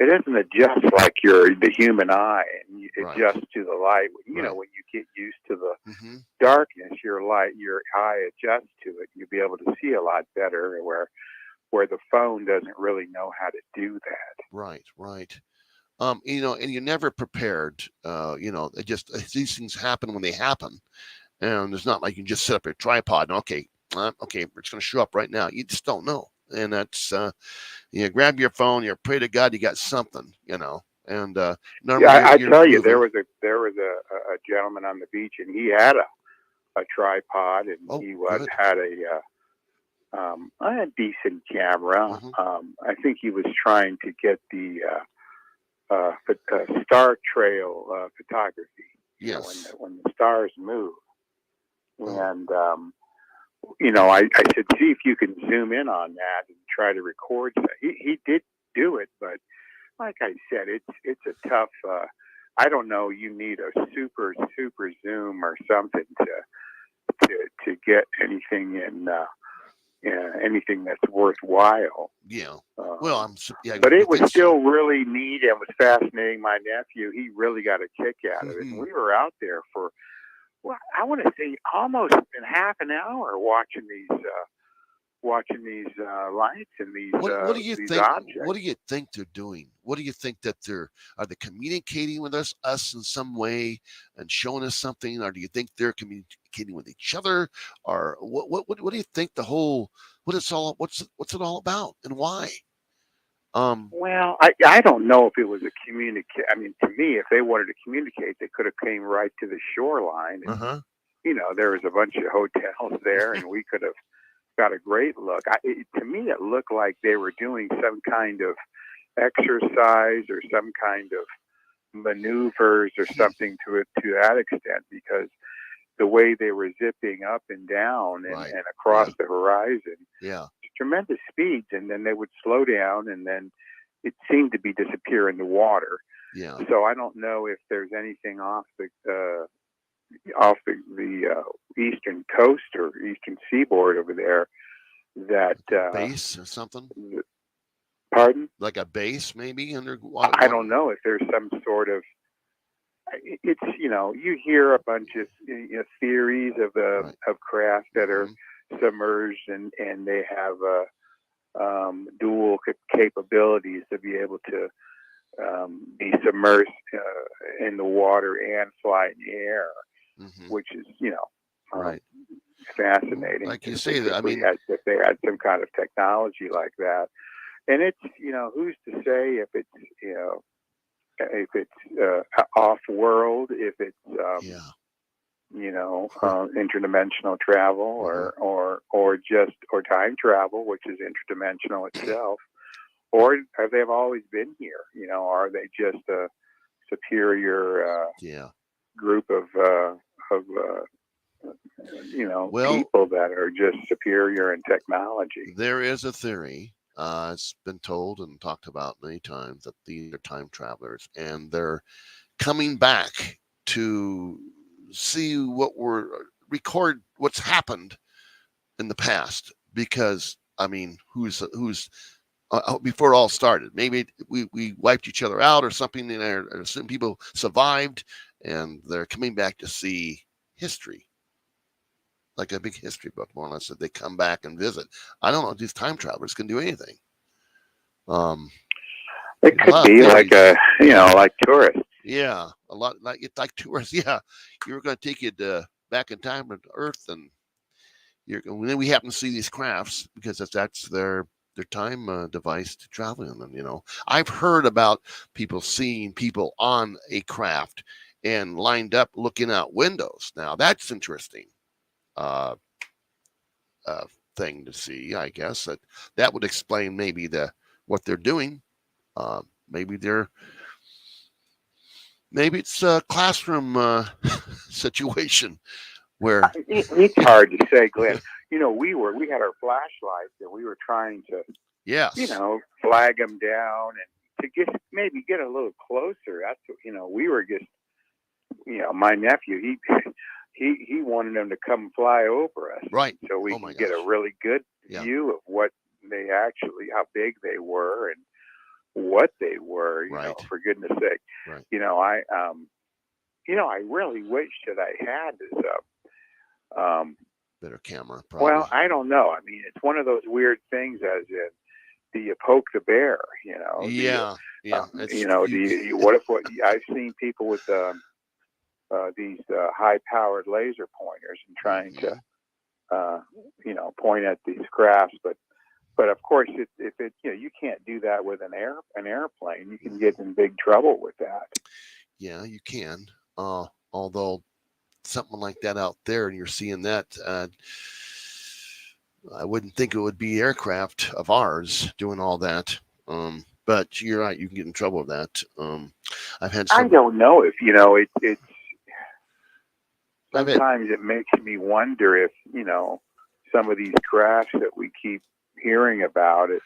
[SPEAKER 10] doesn't adjust like the human eye, and you adjust to the light. When you get used to the darkness, your eye adjusts to it. You'll be able to see a lot better, where the phone doesn't really know how to do that.
[SPEAKER 4] Right. And you're never prepared. It just these things happen when they happen, and it's not like you can just set up your tripod and okay, it's going to show up right now. You just don't know. And that's you grab your phone, you pray to God you got something, and
[SPEAKER 10] I tell you, there was a gentleman on the beach, and he had a tripod, and he had a decent camera. I think he was trying to get the star trail photography.
[SPEAKER 4] Yes,
[SPEAKER 10] when the stars move, and I said, see if you can zoom in on that and try to record that. He did do it, but like I said, it's a tough. I don't know. You need a super zoom or something to get anything in anything that's worthwhile.
[SPEAKER 4] Yeah.
[SPEAKER 10] But it was still really neat and was fascinating. My nephew, he really got a kick out of it. And we were out there for. Well, I want to say almost in half an hour watching watching these lights and these
[SPEAKER 4] What do you
[SPEAKER 10] these
[SPEAKER 4] think?
[SPEAKER 10] objects.
[SPEAKER 4] What do you think they're doing? What do you think that are they communicating with us in some way and showing us something, or do you think they're communicating with each other, or what do you think the whole what's it all about and why?
[SPEAKER 10] Well, I don't know if it was a communicate. I mean, to me, if they wanted to communicate, they could have came right to the shoreline. And, you know, there was a bunch of hotels there, and we could have got a great look. To me, it looked like they were doing some kind of exercise or some kind of maneuvers or something to that extent, because the way they were zipping up and down and across the horizon, tremendous speeds, and then they would slow down, and then it seemed to be disappear in the water.
[SPEAKER 4] Yeah.
[SPEAKER 10] So I don't know if there's anything off the eastern coast or eastern seaboard over there that
[SPEAKER 4] base or something.
[SPEAKER 10] Pardon?
[SPEAKER 4] Like a base, maybe underwater.
[SPEAKER 10] I don't know if there's some sort of. It's, you know, you hear a bunch of theories of craft that are submerged and they have dual capabilities to be able to be submerged in the water and fly in the air, which is, you know, fascinating.
[SPEAKER 4] Like you say, that I mean,
[SPEAKER 10] if they had some kind of technology like that, and it's, you know, who's to say if it's, you know, if it's off-world, if it's you know, interdimensional travel, or time travel, which is interdimensional itself, or have they always been here? You know, are they just a superior group of you know, people that are just superior in technology?
[SPEAKER 4] There is a theory. It's been told and talked about many times that these are time travelers, and they're coming back to see record what's happened in the past. Because I mean, who's before it all started? Maybe we wiped each other out or something, and some people survived, and they're coming back to see history. Like a big history book, more or less, that they come back and visit. I don't know if these time travelers can do anything.
[SPEAKER 10] It could be like like tourists.
[SPEAKER 4] Yeah, a lot like tourists. Yeah, you're going to take it back in time to Earth, and then we happen to see these crafts because that's their time device to travel in them. You know, I've heard about people seeing people on a craft and lined up looking out windows. Now that's interesting. Thing to see, I guess that would explain maybe what they're doing. Maybe it's a classroom situation where
[SPEAKER 10] it's hard to say, Glenn. You know, we had our flashlights and we were trying to, you know, flag them down and to maybe get a little closer. That's, you know, we were just, you know, my nephew, he wanted them to come fly over us,
[SPEAKER 4] right?
[SPEAKER 10] So we could get a really good view of what they actually, how big they were and what they were. You know, for goodness sake, you know, I really wish that I had this
[SPEAKER 4] better camera. Probably.
[SPEAKER 10] Well, I don't know. I mean, it's one of those weird things, as in, do you poke the bear? You know?
[SPEAKER 4] Yeah.
[SPEAKER 10] You know, what I've seen people with these high-powered laser pointers and trying to, you know, point at these crafts, but of course, if it, you know, you can't do that with an airplane. You can get in big trouble with that.
[SPEAKER 4] Yeah, you can. Although something like that out there, and you're seeing that, I wouldn't think it would be aircraft of ours doing all that. But you're right. You can get in trouble with that. I've had.
[SPEAKER 10] I don't know if, you know, it's. Sometimes it makes me wonder if, you know, some of these crafts that we keep hearing about, if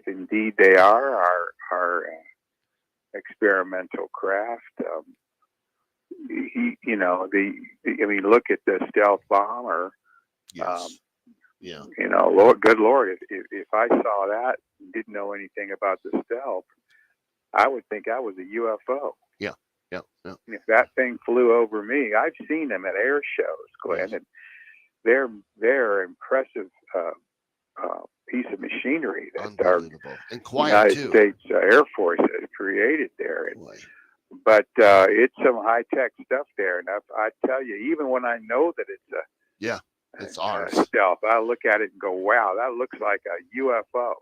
[SPEAKER 10] indeed they are our experimental craft. You know, I mean, look at the stealth bomber.
[SPEAKER 4] Yes. Yeah.
[SPEAKER 10] You know, good Lord, if I saw that and didn't know anything about the stealth, I would think I was a UFO.
[SPEAKER 4] Yeah.
[SPEAKER 10] And if that thing flew over me, I've seen them at air shows, Glenn, and they're impressive piece of machinery that our
[SPEAKER 4] and quiet
[SPEAKER 10] United
[SPEAKER 4] too.
[SPEAKER 10] States Air Force has created there. But it's some high tech stuff there, and I tell you, even when I know that
[SPEAKER 4] it's ours.
[SPEAKER 10] Stealth, I look at it and go, "Wow, that looks like a UFO."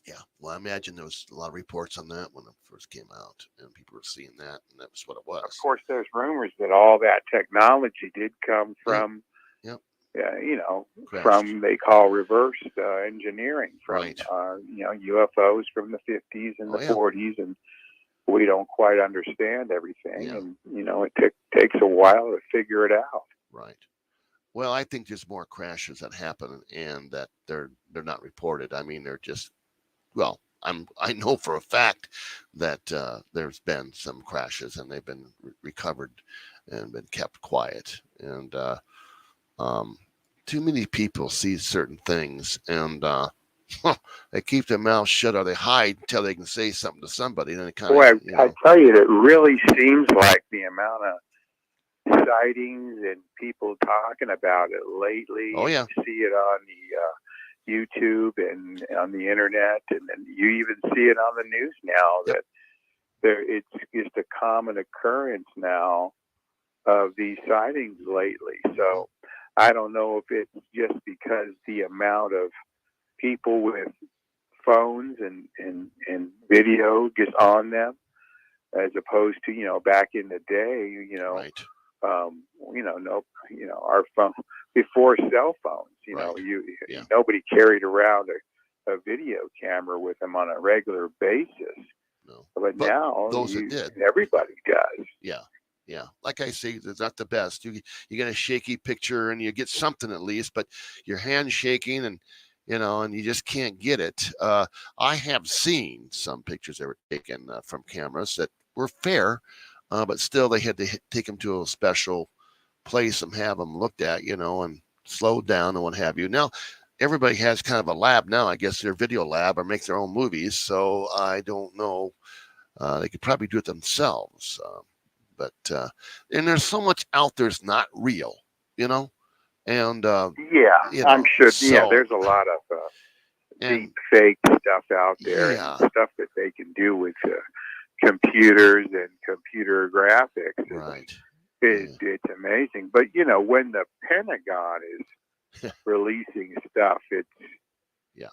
[SPEAKER 4] Yeah, well, I imagine there was a lot of reports on that when it first came out, and people were seeing that, and that was what it was.
[SPEAKER 10] Of course, there's rumors that all that technology did come from, from they call reverse engineering from, UFOs from the 50s and the 40s, and we don't quite understand everything, and it takes a while to figure it out.
[SPEAKER 4] Right. Well, I think there's more crashes that happen, and that they're not reported. I mean, they're just I know for a fact that there's been some crashes, and they've been recovered and been kept quiet. And too many people see certain things, and they keep their mouths shut, or they hide until they can say something to somebody. And then it kind of.
[SPEAKER 10] I tell you, it really seems like the amount of sightings and people talking about it lately.
[SPEAKER 4] Oh yeah.
[SPEAKER 10] You see it on the YouTube and on the internet, and you even see it on the news now. That it's just a common occurrence now of these sightings lately. So I don't know if it's just because the amount of people with phones and video gets on them, as opposed to back in the day, our phone before cell phones, nobody carried around a video camera with them on a regular basis.
[SPEAKER 4] No.
[SPEAKER 10] But now
[SPEAKER 4] those that did,
[SPEAKER 10] everybody does.
[SPEAKER 4] Yeah. Like I say, it's not the best. You get a shaky picture and you get something at least, but your hand's shaking and you just can't get it. I have seen some pictures that were taken from cameras that were fair, but still they had to take them to a special place and have them looked at, and slowed down and what have you. Now, everybody has kind of a lab now, I guess, their video lab, or make their own movies. So I don't know. They could probably do it themselves. But and there's so much out there's not real, and
[SPEAKER 10] I'm sure. There's a lot of deep fake stuff out there, and stuff that they can do with computers and computer graphics.
[SPEAKER 4] Right.
[SPEAKER 10] It's amazing. But when the Pentagon is releasing stuff, it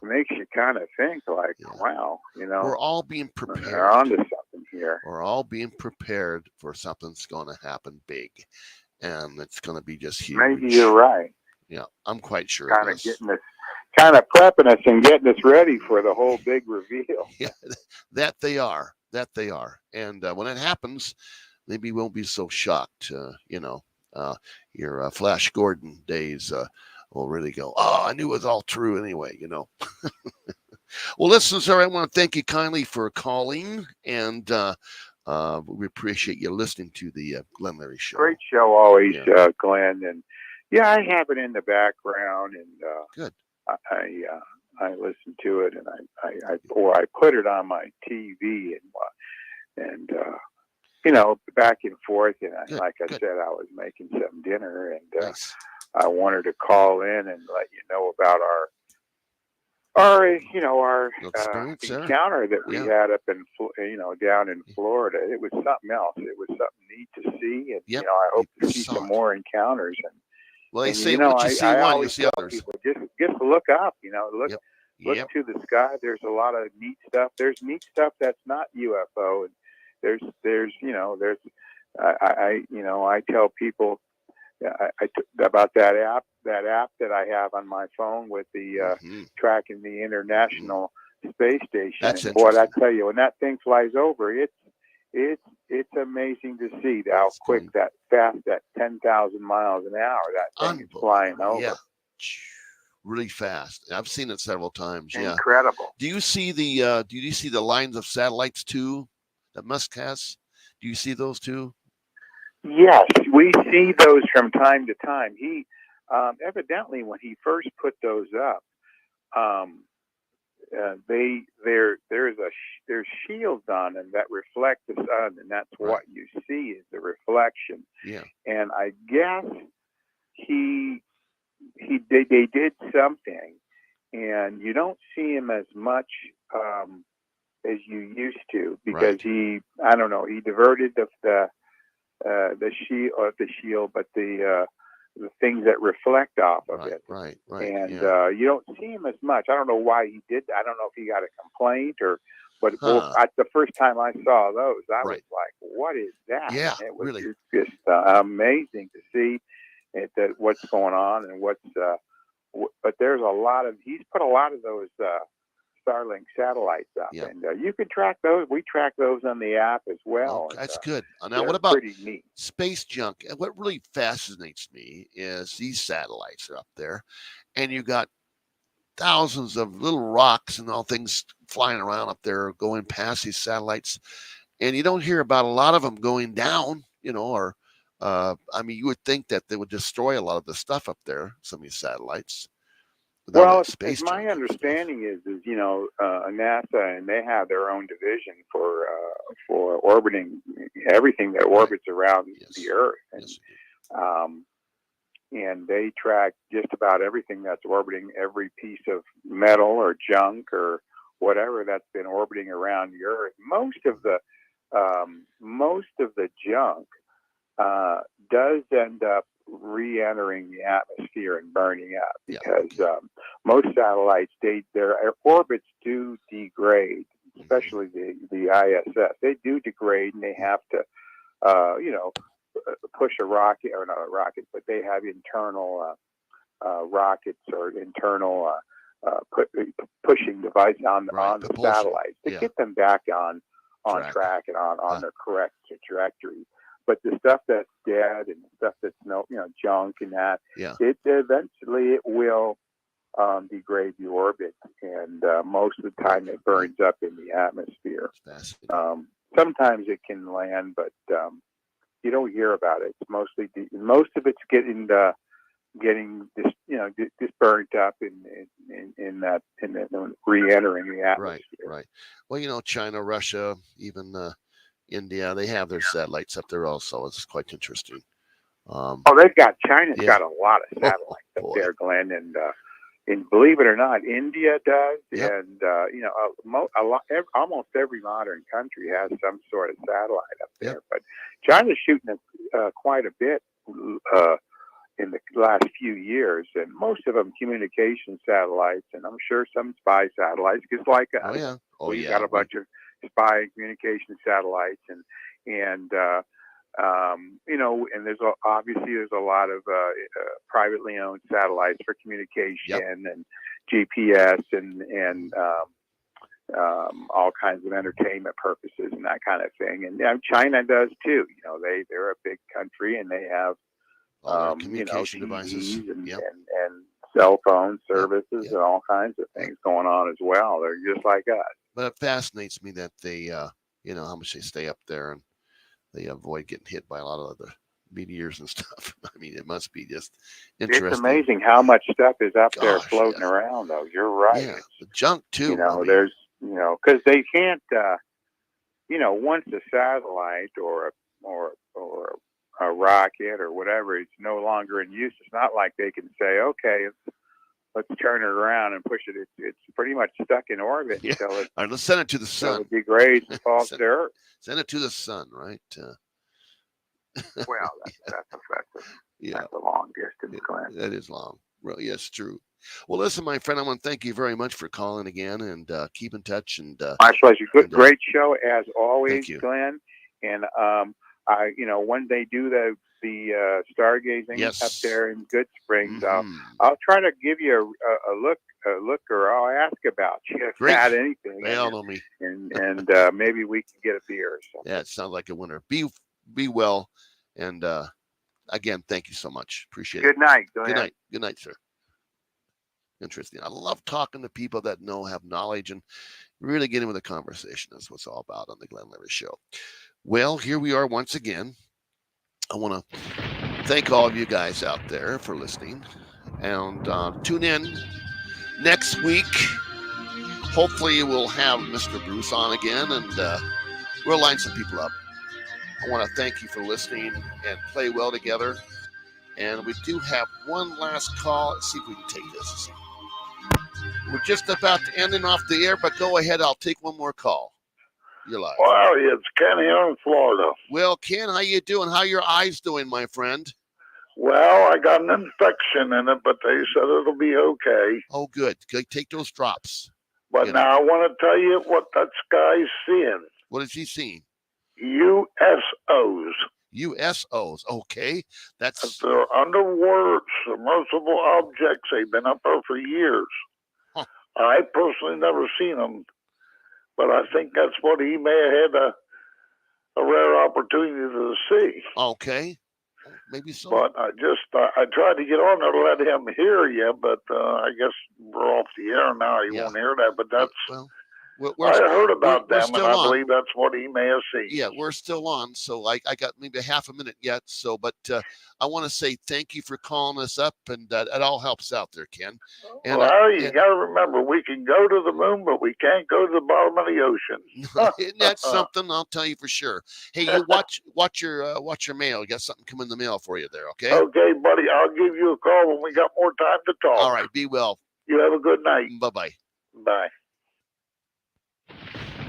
[SPEAKER 10] makes you kind of think like, wow,
[SPEAKER 4] we're all being prepared.
[SPEAKER 10] They're onto something here.
[SPEAKER 4] We're all being prepared for something's going to happen big, and it's going to be just huge.
[SPEAKER 10] Maybe you're right.
[SPEAKER 4] Yeah, I'm quite sure.
[SPEAKER 10] Kind of prepping us and getting us ready for the whole big reveal.
[SPEAKER 4] Yeah, that they are. And when it happens, maybe we won't be so shocked. Your Flash Gordon days will really go, oh, I knew it was all true anyway, Well, listen, sir, I want to thank you kindly for calling, and we appreciate you listening to the Glenn Lary Show.
[SPEAKER 10] Great show always, Glenn. And I have it in the background, and
[SPEAKER 4] good.
[SPEAKER 10] I listen to it, and I put it on my TV, and back and forth. And like I said, I was making some dinner, and
[SPEAKER 4] nice.
[SPEAKER 10] I wanted to call in and let you know about our encounter that we had up in down in Florida. It was something else. It was something neat to see, and I hope to see some more encounters. And
[SPEAKER 4] well, they say once you see one, you see others.
[SPEAKER 10] People, just look up. Look to the sky. There's a lot of neat stuff. There's neat stuff that's not UFO, and there's I tell people about that app that I have on my phone with the tracking the International Space Station.
[SPEAKER 4] That's
[SPEAKER 10] and boy, I tell you, when that thing flies over, it's amazing to see how quick, that fast, that 10,000 miles an hour that thing is flying over.
[SPEAKER 4] Yeah. Really fast. I've seen it several times.
[SPEAKER 10] Incredible.
[SPEAKER 4] Do you see the lines of satellites too that Musk has? Do you see those too?
[SPEAKER 10] Yes, we see those from time to time. He evidently, when he first put those up, there's shields on them that reflect the sun, and that's what you see is the reflection.
[SPEAKER 4] Yeah.
[SPEAKER 10] And I guess they did something and you don't see him as much as you used to, because he diverted the shield, but the things that reflect off of it.
[SPEAKER 4] Right.
[SPEAKER 10] And you don't see him as much. I don't know why he did. I don't know if he got a complaint or. But the first time I saw those, I was like, "What is that?"
[SPEAKER 4] Yeah,
[SPEAKER 10] it was
[SPEAKER 4] really.
[SPEAKER 10] just amazing to see that what's going on and what's. But there's a lot of. He's put a lot of those Starlink satellites up, and you can track those. We track those on the app as well.
[SPEAKER 4] Oh, that's good. Now, what about
[SPEAKER 10] pretty neat
[SPEAKER 4] space junk? And what really fascinates me is these satellites are up there, and you got thousands of little rocks and all things flying around up there, going past these satellites, and you don't hear about a lot of them going down. Or you would think that they would destroy a lot of the stuff up there, some of these satellites.
[SPEAKER 10] Well, my understanding is NASA, and they have their own division for orbiting everything that orbits around the Earth, and they track just about everything that's orbiting, every piece of metal or junk or whatever that's been orbiting around the Earth. Most of the junk does end up re-entering the atmosphere and burning up, because most satellites, their orbits do degrade, especially the ISS. They do degrade, and they have to, push a rocket, or not a rocket, but they have internal rockets or internal pushing device on the satellites to get them back on track and on their correct trajectory. But the stuff that's dead and stuff that's junk and that, it eventually will degrade the orbit, and most of the time it burns up in the atmosphere. Sometimes it can land, but you don't hear about it. It's mostly most of it's getting just burnt up in that re-entering the atmosphere.
[SPEAKER 4] Right. Well, China, Russia, even India, they have their satellites up there also. It's quite interesting.
[SPEAKER 10] China's got a lot of satellites up there, Glenn, and believe it or not, India does, and almost every modern country has some sort of satellite up there. But China's shooting quite a bit in the last few years, and most of them communication satellites, and I'm sure some spy satellites, just like us. We've got a bunch of spy and communication satellites, and there's a lot of privately owned satellites for communication and GPS and all kinds of entertainment purposes and that kind of thing. And China does too. They're a big country, and they have
[SPEAKER 4] communication devices
[SPEAKER 10] and cell phone services and all kinds of things going on as well. They're just like us.
[SPEAKER 4] But it fascinates me that they, how much they stay up there and they avoid getting hit by a lot of the meteors and stuff. I mean, it must be just interesting.
[SPEAKER 10] It's amazing how much stuff is up there floating around, though. You're right.
[SPEAKER 4] Yeah, the junk too.
[SPEAKER 10] There's, because they can't, once a satellite or a rocket or whatever is no longer in use, it's not like they can say, okay, let's turn it around and push it. It's pretty much stuck in orbit until it.
[SPEAKER 4] All right, let's send it to the sun.
[SPEAKER 10] It degrades and falls to Earth.
[SPEAKER 4] Send it to the sun, right?
[SPEAKER 10] Well, that's effective. That's a long distance, Glenn.
[SPEAKER 4] That is long. Well, yes, true. Well, listen, my friend, I want to thank you very much for calling again, and keep in touch. And
[SPEAKER 10] my pleasure. Great show as always, Glenn. And when they do the stargazing up there in Good Springs, I'll try to give you a look, or I'll ask about you if you had anything. And maybe we can get a beer or something.
[SPEAKER 4] Yeah, it sounds like a winner. Be well, and again, thank you so much. Appreciate it.
[SPEAKER 10] Good night.
[SPEAKER 4] Good night, sir. Interesting. I love talking to people that have knowledge, and really get into the conversation. That's what it's all about on the Glenn Lary Show. Well, here we are once again. I want to thank all of you guys out there for listening, and tune in next week. Hopefully we'll have Mr. Bruce on again, and we'll line some people up. I want to thank you for listening, and play well together. And we do have one last call. Let's see if we can take this. We're just about to end off the air, but go ahead. I'll take one more call. You're live.
[SPEAKER 11] Well, it's Ken here in Florida.
[SPEAKER 4] Well, Ken, how you doing? How your eyes doing, my friend?
[SPEAKER 11] Well, I got an infection in it, but they said it'll be okay.
[SPEAKER 4] Oh, good. Take those drops.
[SPEAKER 11] But now I want to tell you what that guy's seeing.
[SPEAKER 4] What is he seeing?
[SPEAKER 11] USOs.
[SPEAKER 4] USOs. Okay.
[SPEAKER 11] They're underwater submersible objects. They've been up there for years.
[SPEAKER 4] Huh.
[SPEAKER 11] I personally never seen them, but I think that's what he may have had a rare opportunity to see.
[SPEAKER 4] Okay. Maybe so.
[SPEAKER 11] But I tried to get on there to let him hear you, but I guess we're off the air now. He won't hear that. But that's I heard about them, and I believe that's what he may have seen.
[SPEAKER 4] Yeah, we're still on, so I got maybe half a minute yet. So, but I want to say thank you for calling us up, and it all helps out there, Ken. And
[SPEAKER 11] you got to remember, we can go to the moon, but we can't go to the bottom of the ocean.
[SPEAKER 4] Isn't that something? I'll tell you for sure. Hey, you watch your mail. You got something coming in the mail for you there, okay?
[SPEAKER 11] Okay, buddy. I'll give you a call when we got more time to talk.
[SPEAKER 4] All right. Be well.
[SPEAKER 11] You have a good night.
[SPEAKER 4] Bye-bye.
[SPEAKER 11] Bye.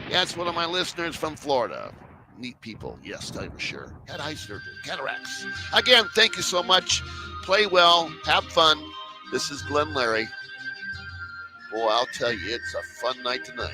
[SPEAKER 4] Yeah, it's one of my listeners from Florida. Neat people. Yes, tell you for sure. Had eye surgery, cataracts. Again, thank you so much. Play well. Have fun. This is Glenn Lary. Boy, I'll tell you, it's a fun night tonight.